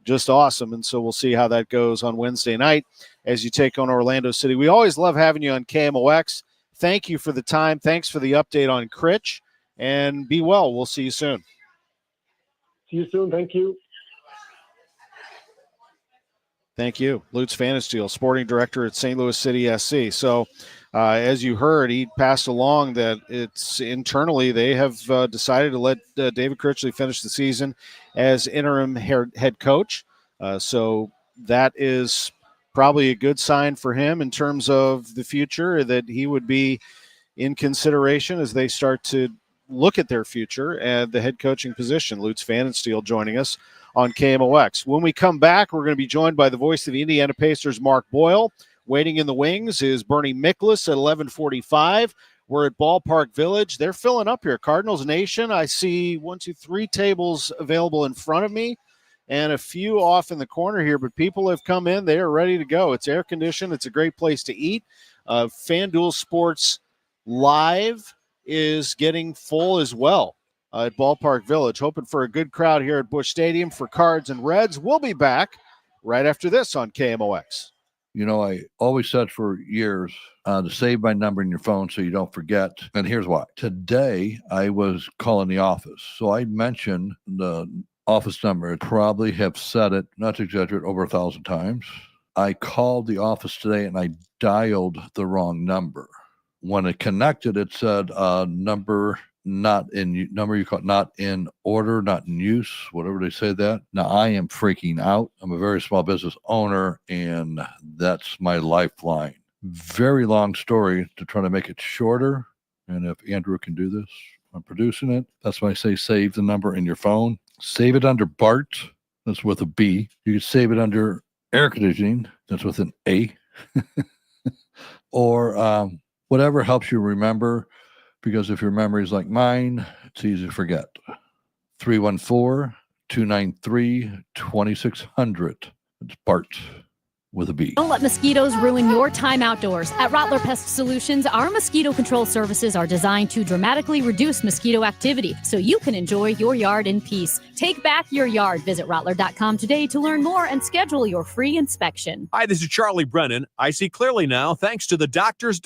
just awesome, and so we'll see how that goes on Wednesday night as you take on Orlando City. We always love having you on KMOX. Thank you for the time. Thanks for the update on Critch, and be well. We'll see you soon. See you soon. Thank you. Thank you. Lutz Pfannenstiel, sporting director at St. Louis City SC. So as you heard, he passed along that it's internally they have decided to let David Critchley finish the season as interim head coach. So that is probably a good sign for him in terms of the future, that he would be in consideration as they start to look at their future at the head coaching position. Lutz Pfannenstiel joining us on KMOX. When we come back, we're going to be joined by the voice of the Indiana Pacers, Mark Boyle. Waiting in the wings is Bernie Miklasz at 11:45. We're at Ballpark Village. They're filling up here. Cardinals Nation. I see 1, 2, 3 tables available in front of me and a few off in the corner here, but people have come in. They are ready to go. It's air conditioned. It's a great place to eat. FanDuel Sports Live is getting full as well at Ballpark Village. Hoping for a good crowd here at Busch Stadium for Cards and Reds. We'll be back right after this on KMOX. I always said for years to save my number in your phone so you don't forget. And here's why. Today, I was calling the office. So I mentioned the office number. I probably have said it, not to exaggerate, over 1,000 times. I called the office today and I dialed the wrong number. When it connected, it said number you call not in order, not in use, whatever they say that. Now I am freaking out. I'm a very small business owner, and that's my lifeline. Very long story to try to make it shorter. And if Andrew can do this, I'm producing it. That's why I say save the number in your phone. Save it under Bart. That's with a B. You can save it under air conditioning. That's with an A. Or whatever helps you remember. Because if your memory is like mine, it's easy to forget. 314-293-2600. It's Bart. with a B. Don't let mosquitoes ruin your time outdoors. At Rottler Pest Solutions, our mosquito control services are designed to dramatically reduce mosquito activity so you can enjoy your yard in peace. Take back your yard. Visit Rottler.com today to learn more and schedule your free inspection. Hi, this is Charlie Brennan. I see clearly now thanks to the doctors,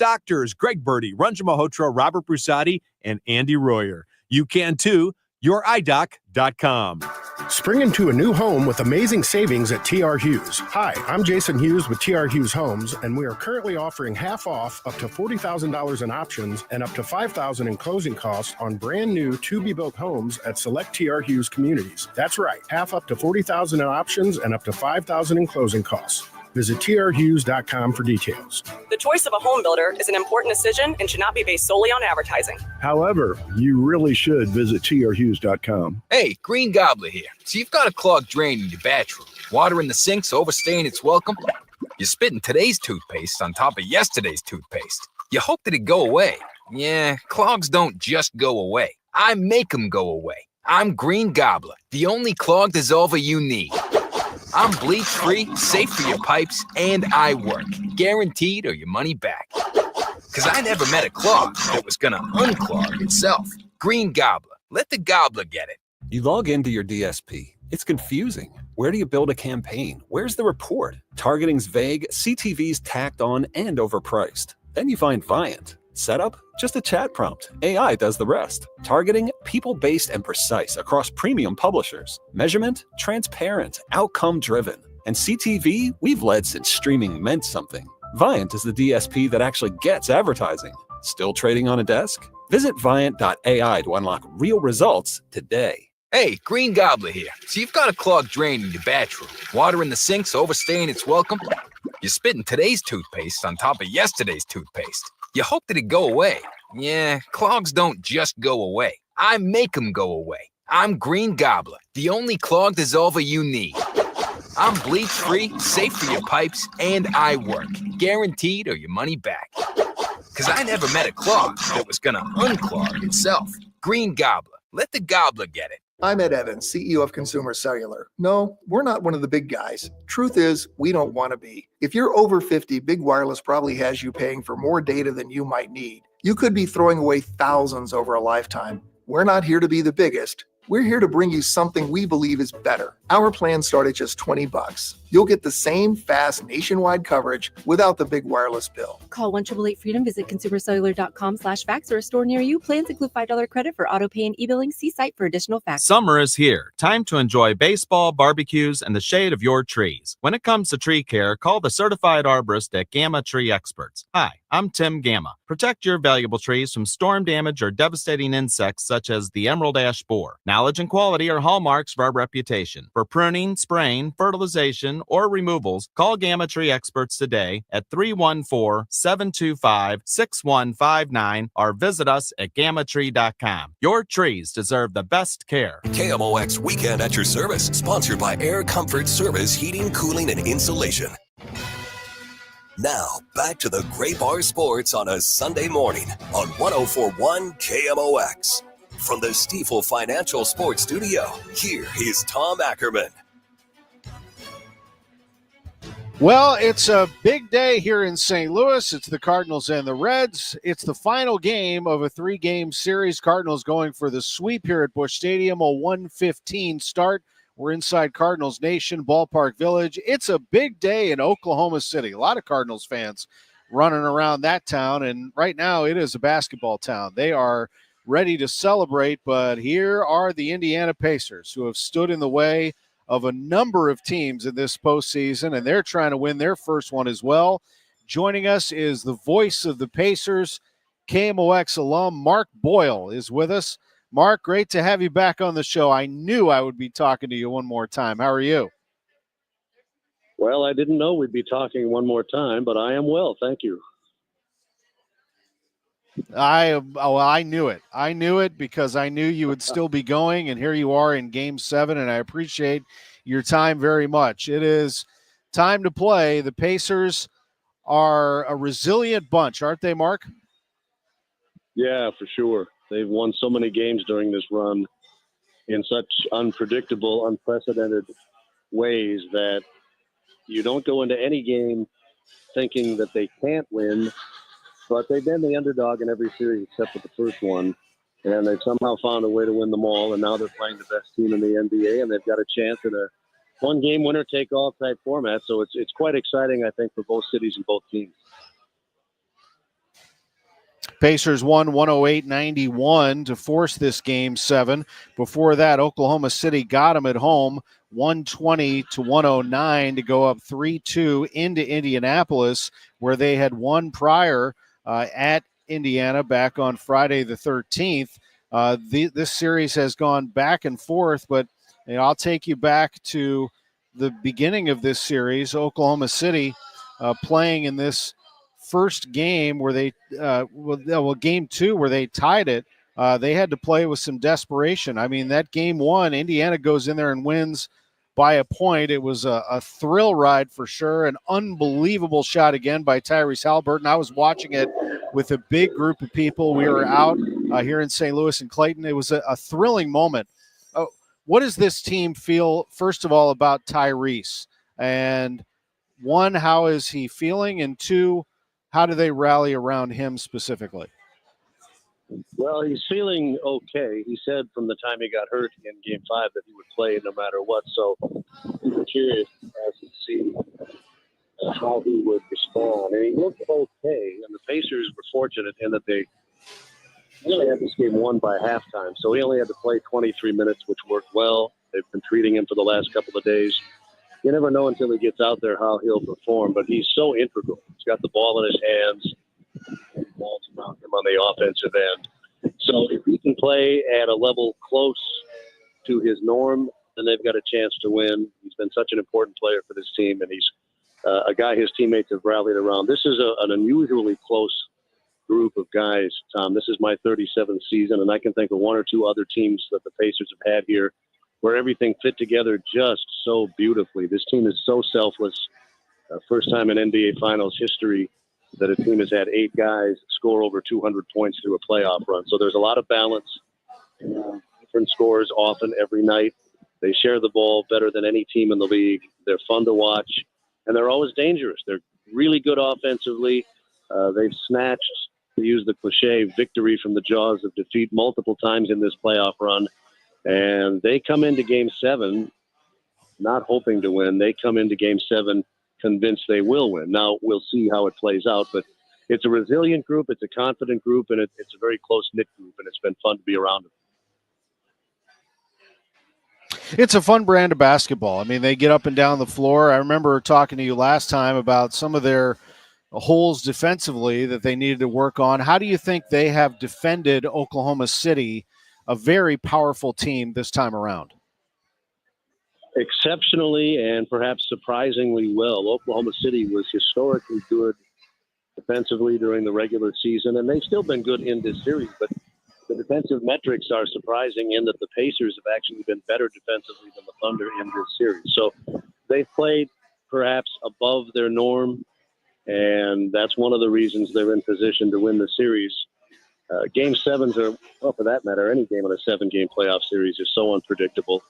Greg Birdie, Ranjan Malhotra, Robert Brusati, and Andy Royer. You can too. YourEyeDoc.com. Spring into a new home with amazing savings at TR Hughes. Hi, I'm Jason Hughes with TR Hughes Homes, and we are currently offering half off up to $40,000 in options and up to $5,000 in closing costs on brand new to-be-built homes at select TR Hughes communities. That's right, half up to $40,000 in options and up to $5,000 in closing costs. Visit trhughes.com for details. The choice of a home builder is an important decision and should not be based solely on advertising. However, you really should visit trhughes.com. Hey, Green Gobbler here. So you've got a clogged drain in your bathroom. Water in the sinks overstaying its welcome. You're spitting today's toothpaste on top of yesterday's toothpaste. You hope that it go away. Yeah, clogs don't just go away. I make them go away. I'm Green Gobbler, the only clog dissolver you need. I'm bleach-free, safe for your pipes, and I work. Guaranteed or your money back. Because I never met a clog that was going to unclog itself. Green Gobbler. Let the gobbler get it. You log into your DSP. It's confusing. Where do you build a campaign? Where's the report? Targeting's vague, CTV's tacked on and overpriced. Then you find Viant. Setup? Just a chat prompt. AI does the rest. Targeting? People-based and precise across premium publishers. Measurement? Transparent, outcome-driven. And CTV? We've led since streaming meant something. Viant is the DSP that actually gets advertising. Still trading on a desk? Visit Viant.ai to unlock real results today. Hey, Green Gobbler here. So you've got a clogged drain in your bathroom. Water in the sinks overstaying its welcome. You're spitting today's toothpaste on top of yesterday's toothpaste. You hope that it go away. Yeah, clogs don't just go away. I make them go away. I'm Green Gobbler, the only clog dissolver you need. I'm bleach-free, safe for your pipes, and I work. Guaranteed or your money back. Because I never met a clog that was going to unclog itself. Green Gobbler. Let the gobbler get it. I'm Ed Evans, CEO of Consumer Cellular. No, we're not one of the big guys. Truth is, we don't want to be. If you're over 50, Big Wireless probably has you paying for more data than you might need. You could be throwing away thousands over a lifetime. We're not here to be the biggest. We're here to bring you something we believe is better. Our plans start at just $20. You'll get the same fast nationwide coverage without the big wireless bill. Call 1-888-FREEDOM, visit consumercellular.com/facts or a store near you. Plans include $5 credit for auto pay and e-billing. See site for additional facts. Summer is here. Time to enjoy baseball, barbecues, and the shade of your trees. When it comes to tree care, call the certified arborist at Gamma Tree Experts. Hi, I'm Tim Gamma. Protect your valuable trees from storm damage or devastating insects such as the emerald ash borer. Knowledge and quality are hallmarks of our reputation. For pruning, spraying, fertilization, or removals, call Gamma Tree Experts today at 314-725-6159 or visit us at gammatree.com. Your trees deserve the best care. KMOX Weekend at your service, sponsored by Air Comfort Service Heating, Cooling, and Insulation. Now, back to the Gray Bar Sports on a Sunday morning on 104.1 KMOX. From the Stifel Financial Sports Studio, here is Tom Ackerman. Well, it's a big day here in St. Louis. It's the Cardinals and the Reds. It's the final game of a 3-game series. Cardinals going for the sweep here at Busch Stadium, a 1:15 start. We're inside Cardinals Nation, Ballpark Village. It's a big day in Oklahoma City. A lot of Cardinals fans running around that town, and right now it is a basketball town. They are ready to celebrate, but here are the Indiana Pacers, who have stood in the way of a number of teams in this postseason, and they're trying to win their first one as well. Joining us is the voice of the Pacers, KMOX alum Mark Boyle is with us. Mark, great to have you back on the show. I knew I would be talking to you one more time. How are you? Well, I didn't know we'd be talking one more time, but I am well, thank you. I knew it. I knew it because I knew you would still be going, and here you are in Game 7, and I appreciate your time very much. It is time to play. The Pacers are a resilient bunch, aren't they, Mark? Yeah, for sure. They've won so many games during this run in such unpredictable, unprecedented ways that You don't go into any game thinking that they can't win, but they've been the underdog in every series except for the first one, and they've somehow found a way to win them all, and now they're playing the best team in the NBA, and they've got a chance in a one-game winner-take-all type format, so it's quite exciting, I think, for both cities and both teams. Pacers won 108-91 to force this Game 7. Before that, Oklahoma City got them at home 120-109 to go up 3-2 into Indianapolis, where they had won prior at Indiana back on Friday the 13th. This series has gone back and forth, but I'll take you back to the beginning of this series. Oklahoma City playing in this first game where they game 2 where they tied it. They had to play with some desperation. I mean, that game 1, Indiana goes in there and wins by a point. It was a thrill ride for sure. An unbelievable shot again by Tyrese Haliburton. I was watching it with a big group of people. We were out here in St. Louis and Clayton. It was a thrilling moment. What does this team feel, first of all, about Tyrese? And one, how is he feeling? And two, how do they rally around him specifically? Well, he's feeling okay. He said from the time he got hurt in Game 5 that he would play no matter what. So we're curious as to see how he would respond. And he looked okay. And the Pacers were fortunate in that they really had this game won by halftime. So he only had to play 23 minutes, which worked well. They've been treating him for the last couple of days. You never know until he gets out there how he'll perform, but he's so integral. He's got the ball in his hands, and the ball's around him on the offensive end. So if he can play at a level close to his norm, then they've got a chance to win. He's been such an important player for this team, and he's a guy his teammates have rallied around. This is an unusually close group of guys, Tom. This is my 37th season, and I can think of one or two other teams that the Pacers have had here where everything fit together just so beautifully. This team is so selfless. First time in NBA Finals history that a team has had 8 guys score over 200 points through a playoff run. So there's a lot of balance. Different scores often every night. They share the ball better than any team in the league. They're fun to watch, and they're always dangerous. They're really good offensively. They've snatched, to use the cliche, victory from the jaws of defeat multiple times in this playoff run. And they come into Game 7 not hoping to win. They come into Game 7 convinced they will win. Now, we'll see how it plays out, but it's a resilient group, it's a confident group, and it's a very close-knit group, and it's been fun to be around them. It's a fun brand of basketball. I mean, they get up and down the floor. I remember talking to you last time about some of their holes defensively that they needed to work on. How do you think they have defended Oklahoma City, a very powerful team, this time around? Exceptionally and perhaps surprisingly well. Oklahoma City was historically good defensively during the regular season, and they've still been good in this series, but the defensive metrics are surprising in that the Pacers have actually been better defensively than the Thunder in this series. So they've played perhaps above their norm, and that's one of the reasons they're in position to win the series. Game 7s are, well, for that matter, any game in a 7-game playoff series is so unpredictable.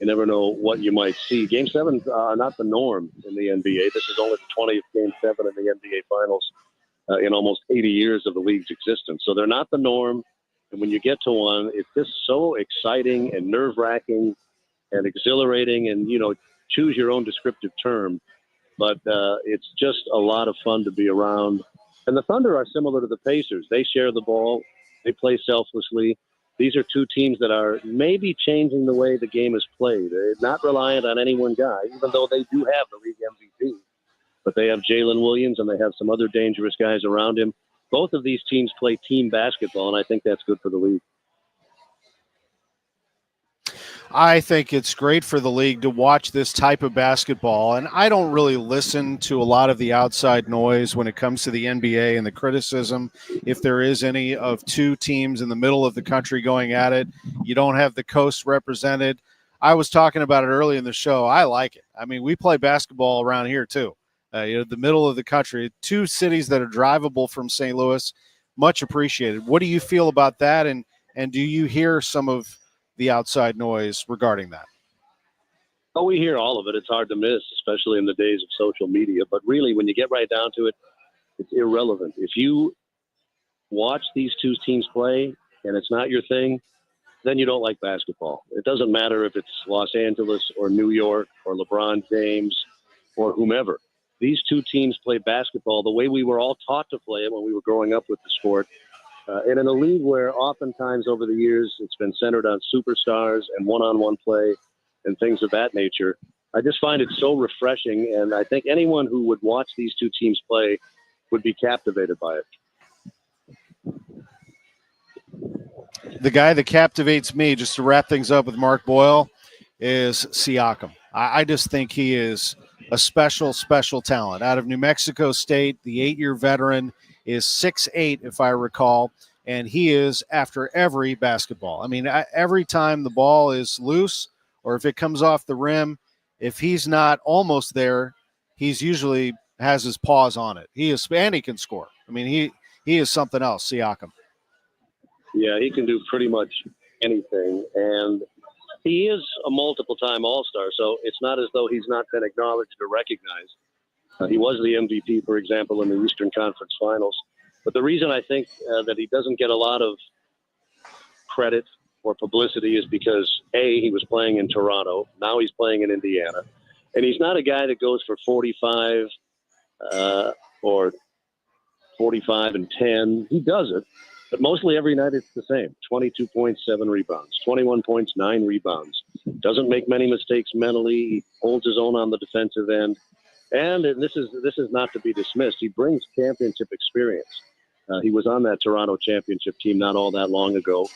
You never know what you might see. Game 7s are not the norm in the NBA. This is only the 20th Game 7 in the NBA Finals in almost 80 years of the league's existence. So they're not the norm. And when you get to one, it's just so exciting and nerve-wracking and exhilarating and, you know, choose your own descriptive term. But it's just a lot of fun to be around. And the Thunder are similar to the Pacers. They share the ball. They play selflessly. These are two teams that are maybe changing the way the game is played. They're not reliant on any one guy, even though they do have the league MVP. But they have Jalen Williams, and they have some other dangerous guys around him. Both of these teams play team basketball, and I think that's good for the league. I think it's great for the league to watch this type of basketball, and I don't really listen to a lot of the outside noise when it comes to the NBA and the criticism. If there is any of two teams in the middle of the country going at it, you don't have the coast represented. I was talking about it early in the show. I like it. I mean, we play basketball around here too. The middle of the country, two cities that are drivable from St. Louis, much appreciated. What do you feel about that, and do you hear some of the outside noise regarding that? Oh, we hear all of it. It's hard to miss, especially in the days of social media. But really, when you get right down to it, it's irrelevant. If you watch these two teams play and it's not your thing, then you don't like basketball. It doesn't matter if it's Los Angeles or New York or LeBron James or whomever. These two teams play basketball the way we were all taught to play it when we were growing up with the sport. And in a league where oftentimes over the years it's been centered on superstars and one-on-one play and things of that nature, I just find it so refreshing. And I think anyone who would watch these two teams play would be captivated by it. The guy that captivates me, just to wrap things up with Mark Boyle, is Siakam. I just think he is a special, special talent. Out of New Mexico State, the 8-year veteran is 6'8", if I recall, and he is after every basketball. I mean, every time the ball is loose or if it comes off the rim, if he's not almost there, he's usually has his paws on it. And he can score. I mean, he is something else, Siakam. Yeah, he can do pretty much anything, and he is a multiple-time All-Star, so it's not as though he's not been acknowledged or recognized. He was the MVP, for example, in the Eastern Conference Finals. But the reason I think that he doesn't get a lot of credit or publicity is because, A, he was playing in Toronto. Now he's playing in Indiana. And he's not a guy that goes for 45 or 45 and 10. He does it. But mostly every night it's the same. 22 points, 7 rebounds. 21 points, 9 rebounds. Doesn't make many mistakes mentally. He holds his own on the defensive end. And this is not to be dismissed. He brings championship experience. He was on that Toronto championship team not all that long ago.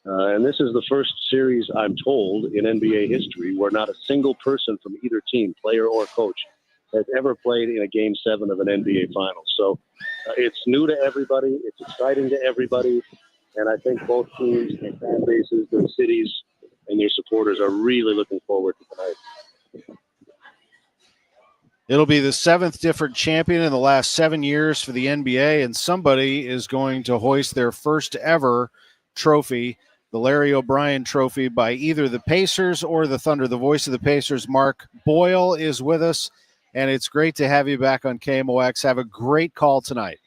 And this is the first series, I'm told, in NBA history where not a single person from either team, player or coach, has ever played in a Game 7 of an NBA Finals. So it's new to everybody. It's exciting to everybody. And I think both teams, their fan bases, their cities, and their supporters are really looking forward to tonight. It'll be the 7th different champion in the last 7 years for the NBA, and somebody is going to hoist their first ever trophy, the Larry O'Brien Trophy, by either the Pacers or the Thunder. The voice of the Pacers, Mark Boyle, is with us, and it's great to have you back on KMOX. Have a great call tonight.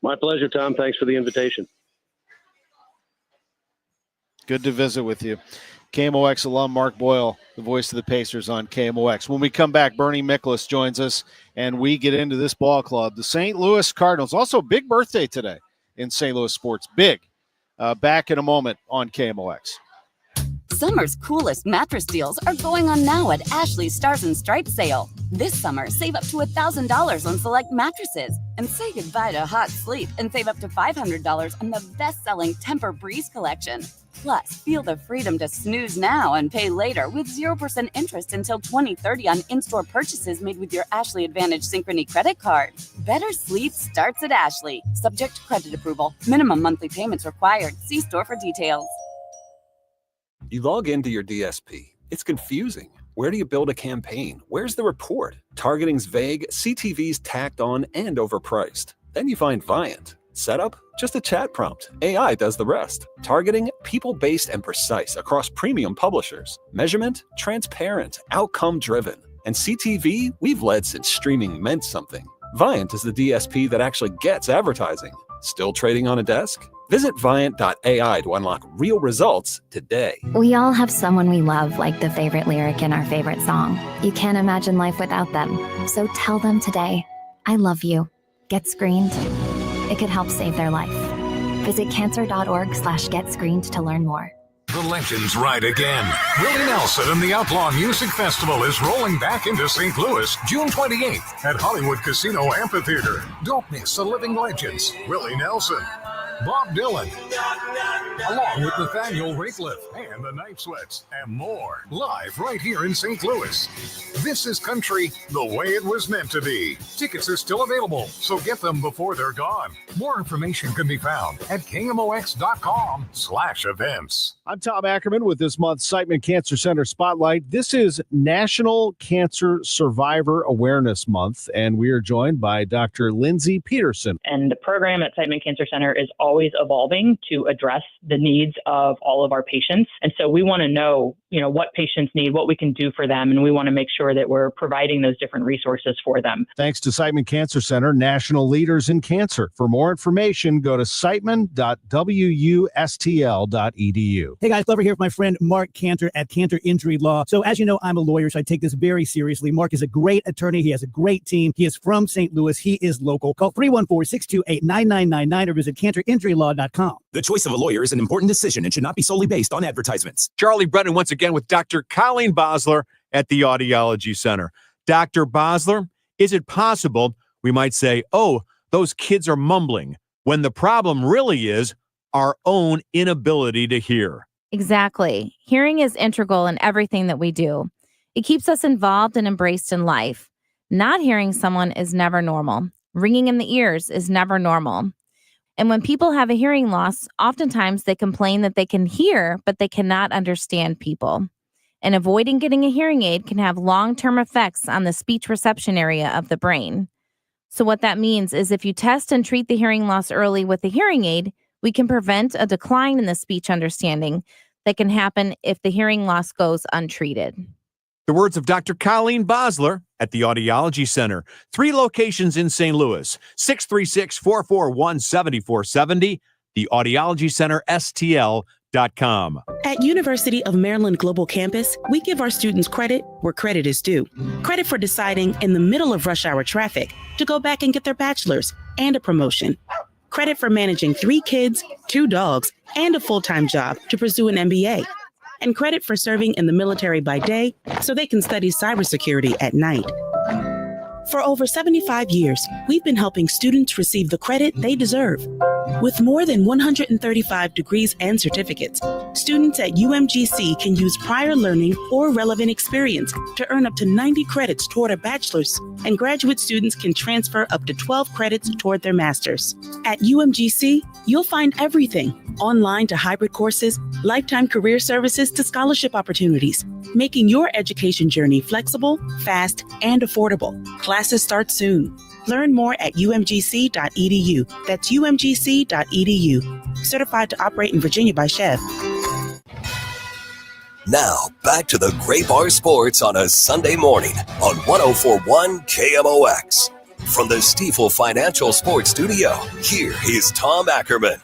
My pleasure, Tom. Thanks for the invitation. Good to visit with you. KMOX alum Mark Boyle, the voice of the Pacers on KMOX. When we come back, Bernie Miklasz joins us, and we get into this ball club. The St. Louis Cardinals, also big birthday today in St. Louis sports. Big. Back in a moment on KMOX. Summer's coolest mattress deals are going on now at Ashley's Stars and Stripes sale. This summer, save up to $1,000 on select mattresses and say goodbye to hot sleep and save up to $500 on the best-selling Tempur-Breeze collection. Plus, feel the freedom to snooze now and pay later with 0% interest until 2030 on in-store purchases made with your Ashley Advantage Synchrony credit card. Better sleep starts at Ashley. Subject to credit approval. Minimum monthly payments required. See store for details. You log into your DSP. It's confusing. Where do you build a campaign? Where's the report? Targeting's vague, CTV's tacked on and overpriced. Then you find Viant. Setup? Just a chat prompt. AI does the rest. Targeting? People-based and precise across premium publishers. Measurement? Transparent, outcome-driven. And CTV? We've led since streaming meant something. Viant is the DSP that actually gets advertising. Still trading on a desk? Visit Viant.ai to unlock real results today. We all have someone we love, like the favorite lyric in our favorite song. You can't imagine life without them. So tell them today, I love you. Get screened. It could help save their life. Visit cancer.org/getscreened to learn more. The legends ride again. Willie Nelson and the Outlaw Music Festival is rolling back into St. Louis, June 28th at Hollywood Casino Amphitheater. Don't miss the living legends, Willie Nelson, Bob Dylan, along with Nathaniel Rateliff and the Night Sweats, and more, live right here in St. Louis. This is country the way it was meant to be. Tickets are still available, so get them before they're gone. More information can be found at KMOX.com/events. I'm Tom Ackerman with this month's Siteman Cancer Center Spotlight. This is National Cancer Survivor Awareness Month, and we are joined by Dr. Lindsay Peterson. And the program at Siteman Cancer Center is all always evolving to address the needs of all of our patients. And so we want to know, what patients need, what we can do for them. And we want to make sure that we're providing those different resources for them. Thanks to Siteman Cancer Center, national leaders in cancer. For more information, go to siteman.wustl.edu. Hey guys, Glover here with my friend Mark Cantor at Cantor Injury Law. So as you know, I'm a lawyer, so I take this very seriously. Mark is a great attorney. He has a great team. He is from St. Louis. He is local. Call 314-628-9999 or visit cantorinjurylaw.com. The choice of a lawyer is an important decision and should not be solely based on advertisements. Charlie Brennan once again with Dr. Colleen Bosler at the Audiology Center. Dr. Bosler, is it possible we might say, oh, those kids are mumbling, when the problem really is our own inability to hear? Exactly. Hearing is integral in everything that we do. It keeps us involved and embraced in life. Not hearing someone is never normal. Ringing in the ears is never normal. And when people have a hearing loss, oftentimes they complain that they can hear, but they cannot understand people. And avoiding getting a hearing aid can have long-term effects on the speech reception area of the brain. So what that means is if you test and treat the hearing loss early with a hearing aid, we can prevent a decline in the speech understanding that can happen if the hearing loss goes untreated. The words of Dr. Colleen Bosler at the Audiology Center. 3 locations in St. Louis, 636-441-7470, the Audiology Center, STL.com. At University of Maryland Global Campus, we give our students credit where credit is due. Credit for deciding in the middle of rush hour traffic to go back and get their bachelor's and a promotion. Credit for managing 3 kids, 2 dogs, and a full-time job to pursue an MBA. And credit for serving in the military by day so they can study cybersecurity at night. For over 75 years, we've been helping students receive the credit they deserve. With more than 135 degrees and certificates, students at UMGC can use prior learning or relevant experience to earn up to 90 credits toward a bachelor's, and graduate students can transfer up to 12 credits toward their master's. At UMGC, you'll find everything, online to hybrid courses, lifetime career services to scholarship opportunities, making your education journey flexible, fast, and affordable. Classes start soon. Learn more at umgc.edu. That's umgc.edu. Certified to operate in Virginia by Chev. Now, back to the Gray Bar Sports on a Sunday morning on 104.1 KMOX. From the Stifel Financial Sports Studio, here is Tom Ackerman.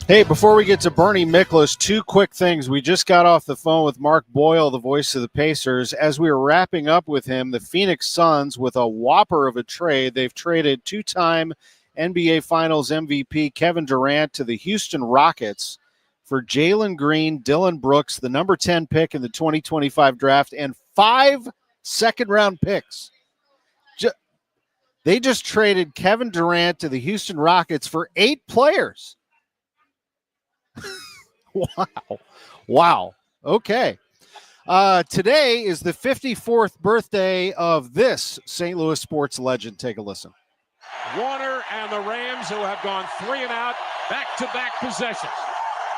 Hey, before we get to Bernie Miklasz, 2 quick things. We just got off the phone with Mark Boyle, the voice of the Pacers. As we were wrapping up with him, the Phoenix Suns, with a whopper of a trade, they've traded 2-time NBA Finals MVP Kevin Durant to the Houston Rockets for Jalen Green, Dylan Brooks, the number 10 pick in the 2025 draft, and 5 second-round picks. They just traded Kevin Durant to the Houston Rockets for 8 players. Wow. Okay. Today is the 54th birthday of this St. Louis sports legend. Take a listen. Warner and the Rams, who have gone 3 and out, back-to-back possessions.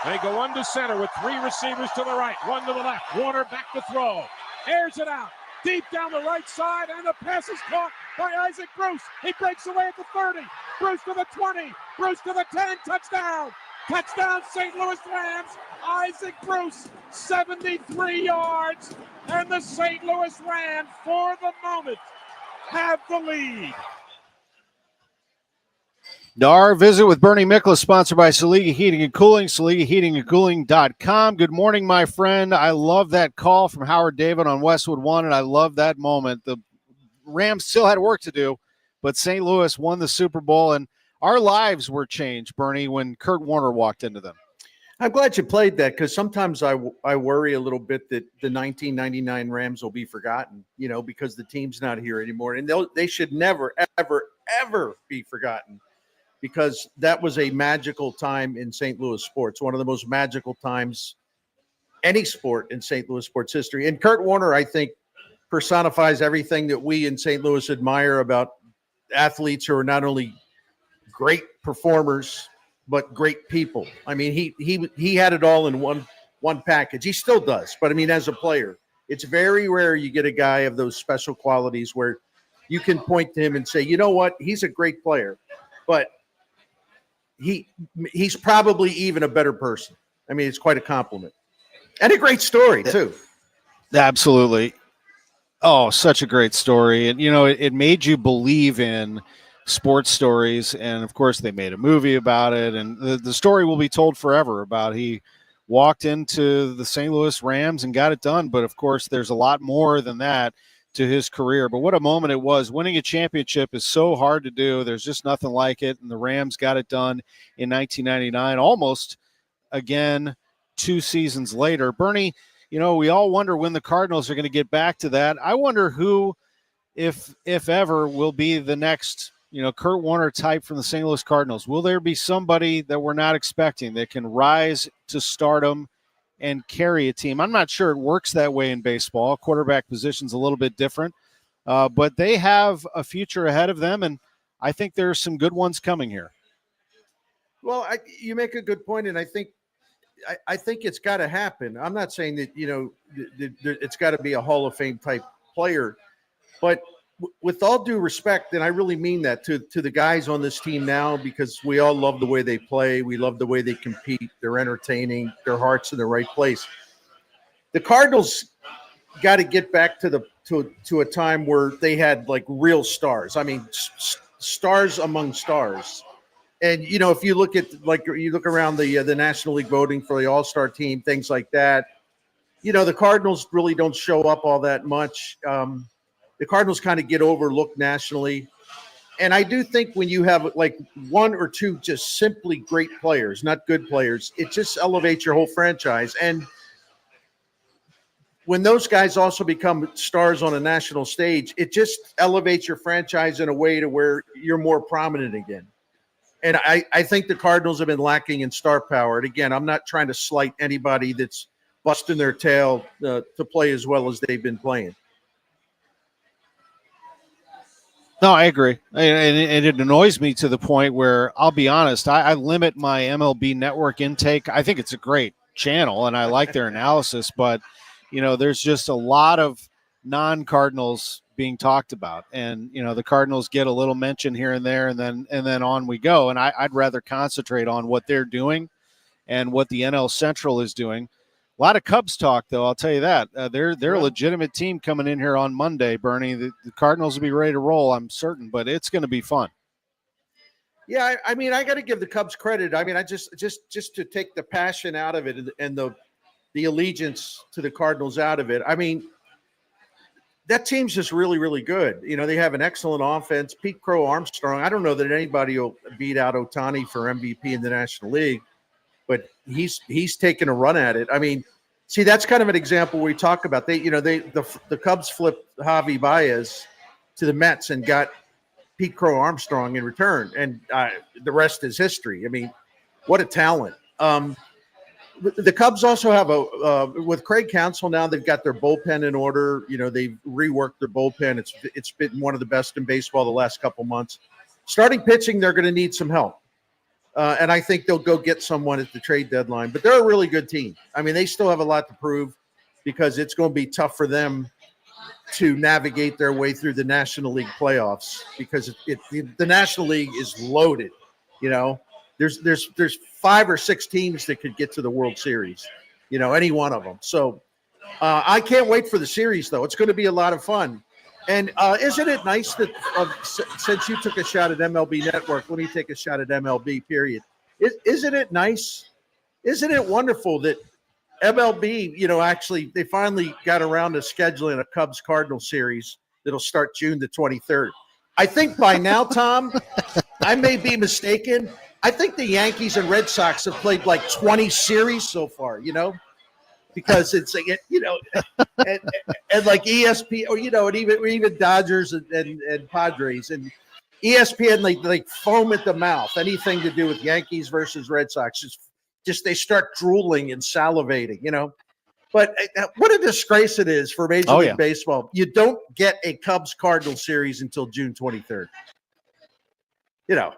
They go under center with 3 receivers to the right, 1 to the left. Warner back to throw. Airs it out. Deep down the right side, and the pass is caught by Isaac Bruce. He breaks away at the 30. Bruce to the 20. Bruce to the 10. Touchdown. Touchdown, St. Louis Rams. Isaac Bruce, 73 yards. And the St. Louis Rams, for the moment, have the lead. Our visit with Bernie Miklasz, sponsored by Saliga Heating and Cooling, SaligaHeatingandCooling.com. Good morning, my friend. I love that call from Howard David on Westwood One, and I love that moment. The Rams still had work to do, but St. Louis won the Super Bowl, and our lives were changed, Bernie, when Kurt Warner walked into them. I'm glad you played that, because sometimes I worry a little bit that the 1999 Rams will be forgotten, because the team's not here anymore. And they should never, ever, ever be forgotten, because that was a magical time in St. Louis sports, one of the most magical times any sport in St. Louis sports history. And Kurt Warner, I think, personifies everything that we in St. Louis admire about athletes who are not only great performers, but great people. I mean, he had it all in one package. He still does. But I mean, as a player, it's very rare you get a guy of those special qualities where you can point to him and say, you know what, he's a great player, but he's probably even a better person. I mean, it's quite a compliment. And a great story, too. Absolutely. Oh, such a great story. And, it made you believe in sports stories. And, of course, they made a movie about it. And the story will be told forever about he walked into the St. Louis Rams and got it done. But, of course, there's a lot more than that to his career. But what a moment it was. Winning a championship is so hard to do. There's just nothing like it. And the Rams got it done in 1999, almost again 2 seasons later. Bernie, we all wonder when the Cardinals are going to get back to that. I wonder who, if ever, will be the next, Kurt Warner type from the St. Louis Cardinals. Will there be somebody that we're not expecting that can rise to stardom and carry a team? I'm not sure it works that way in baseball. Quarterback position's a little bit different, but they have a future ahead of them, and I think there are some good ones coming here. Well, you make a good point, and I think it's got to happen. I'm not saying that, it's got to be a Hall of Fame type player, but with all due respect, and I really mean that to the guys on this team now, because we all love the way they play. We love the way they compete. They're entertaining. Their heart's in the right place. The Cardinals got to get back to a time where they had like real stars. I mean, stars among stars. And, if you look at, you look around the National League voting for the All-Star team, things like that, the Cardinals really don't show up all that much. The Cardinals kind of get overlooked nationally. And I do think when you have like one or two just simply great players, not good players, it just elevates your whole franchise. And when those guys also become stars on a national stage, it just elevates your franchise in a way to where you're more prominent again. And I think the Cardinals have been lacking in star power. And again, I'm not trying to slight anybody that's busting their tail to play as well as they've been playing. No, I agree. And it annoys me to the point where, I'll be honest, I limit my MLB Network intake. I think it's a great channel, and I like their analysis. But, there's just a lot of non-Cardinals being talked about. And, the Cardinals get a little mention here and there, and then on we go. And I'd rather concentrate on what they're doing and what the NL Central is doing. A lot of Cubs talk, though, I'll tell you that. They're a legitimate team coming in here on Monday, Bernie. The Cardinals will be ready to roll, I'm certain, but it's going to be fun. Yeah, I mean, I got to give the Cubs credit. I mean, I just to take the passion out of it and the allegiance to the Cardinals out of it. I mean, that team's just really, really good. They have an excellent offense. Pete Crow Armstrong, I don't know that anybody will beat out Ohtani for MVP in the National League, but he's taken a run at it. I mean, see, that's kind of an example we talk about. The Cubs flipped Javi Baez to the Mets and got Pete Crow Armstrong in return, and the rest is history. I mean, what a talent. The Cubs also have with Craig Counsell now, they've got their bullpen in order. They've reworked their bullpen. It's been one of the best in baseball the last couple months. Starting pitching, they're going to need some help. And I think they'll go get someone at the trade deadline. But they're a really good team. I mean, they still have a lot to prove because it's going to be tough for them to navigate their way through the National League playoffs because the National League is loaded. There's 5 or 6 teams that could get to the World Series, any one of them. So I can't wait for the series, though. It's going to be a lot of fun. And isn't it nice that since you took a shot at MLB Network, let me take a shot at MLB, period. Isn't it nice? Isn't it wonderful that MLB, actually they finally got around to scheduling a Cubs-Cardinals series that'll start June the 23rd. I think by now, Tom, I may be mistaken. I think the Yankees and Red Sox have played like 20 series so far, because it's and like ESPN or and even Dodgers and Padres and ESPN like foam at the mouth. Anything to do with Yankees versus Red Sox just they start drooling and salivating, But what a disgrace it is for Major League Baseball. You don't get a Cubs-Cardinals series until June 23rd.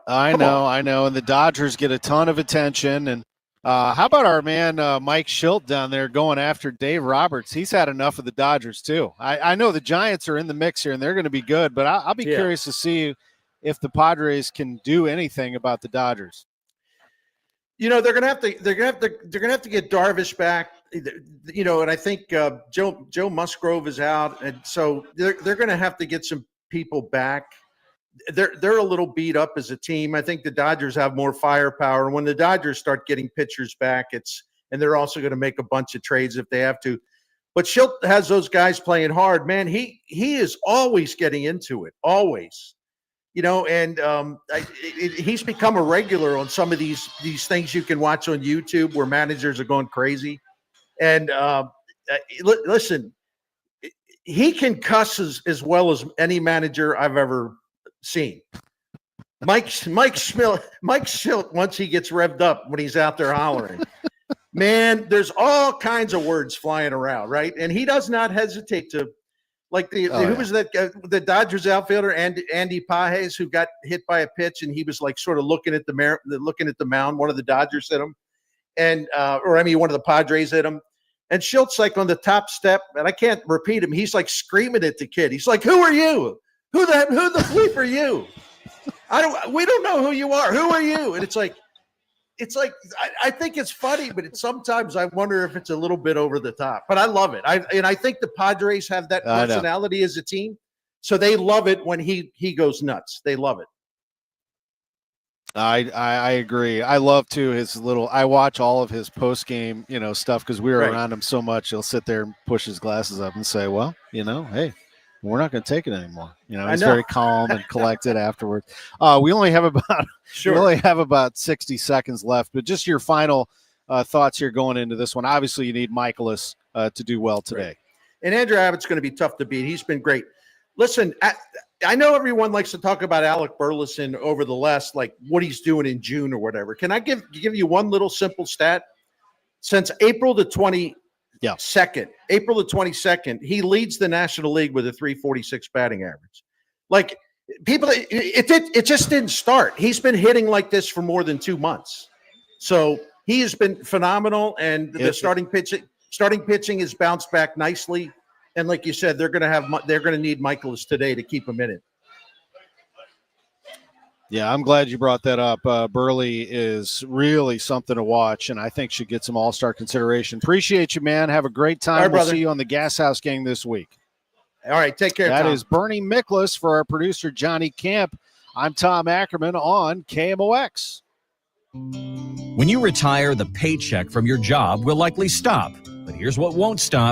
I know. And the Dodgers get a ton of attention. And how about our man Mike Schilt down there going after Dave Roberts? He's had enough of the Dodgers too. I know the Giants are in the mix here and they're going to be good, but I'll be curious to see if the Padres can do anything about the Dodgers. they're gonna have to get Darvish back. And I think Joe Musgrove is out, and so they're gonna have to get some people back. They're a little beat up as a team. I think the Dodgers have more firepower. When the Dodgers start getting pitchers back, and they're also going to make a bunch of trades if they have to. But Schilt has those guys playing hard, man. He is always getting into it, always. And he's become a regular on some of these things you can watch on YouTube where managers are going crazy. And listen, he can cuss as well as any manager I've ever seen. Mike Schilt, once he gets revved up when he's out there hollering, man, there's all kinds of words flying around, right? And he does not hesitate to, like who was that? The Dodgers outfielder, Andy Pages, who got hit by a pitch, and he was like sort of looking at the mound. One of the Dodgers hit him, one of the Padres hit him. And Schilt's like on the top step, and I can't repeat him. He's like screaming at the kid. He's like, "Who are you? Who the bleep are you? We don't know who you are. Who are you?" And it's like I think it's funny, but sometimes I wonder if it's a little bit over the top. But I love it. I think the Padres have that personality as a team, so they love it when he goes nuts. They love it. I agree. I love too I watch all of his post game, stuff because we were around him so much. He'll sit there and push his glasses up and say, "Well, hey, we're not going to take it anymore." He's very calm and collected afterwards. We only have about 60 seconds left, but just your final thoughts here going into this one. Obviously, you need Miklasz to do well today. Right. And Andrew Abbott's going to be tough to beat. He's been great. Listen, I know everyone likes to talk about Alec Burleson over the last, what he's doing in June or whatever. Can I give you one little simple stat? Since April the 22nd, he leads the National League with a 346 batting average. It just didn't start. He's been hitting like this for more than 2 months. So he has been phenomenal, and the starting pitching has bounced back nicely. And like you said, they're going to need Miklasz today to keep him in it. Yeah, I'm glad you brought that up. Burley is really something to watch, and I think should get some all-star consideration. Appreciate you, man. Have a great time. All right, we'll see you on the Gas House Gang this week. All right, take care, That Tom. is Bernie Miklasz for our producer, Johnny Camp. I'm Tom Ackerman on KMOX. When you retire, the paycheck from your job will likely stop. But here's what won't stop.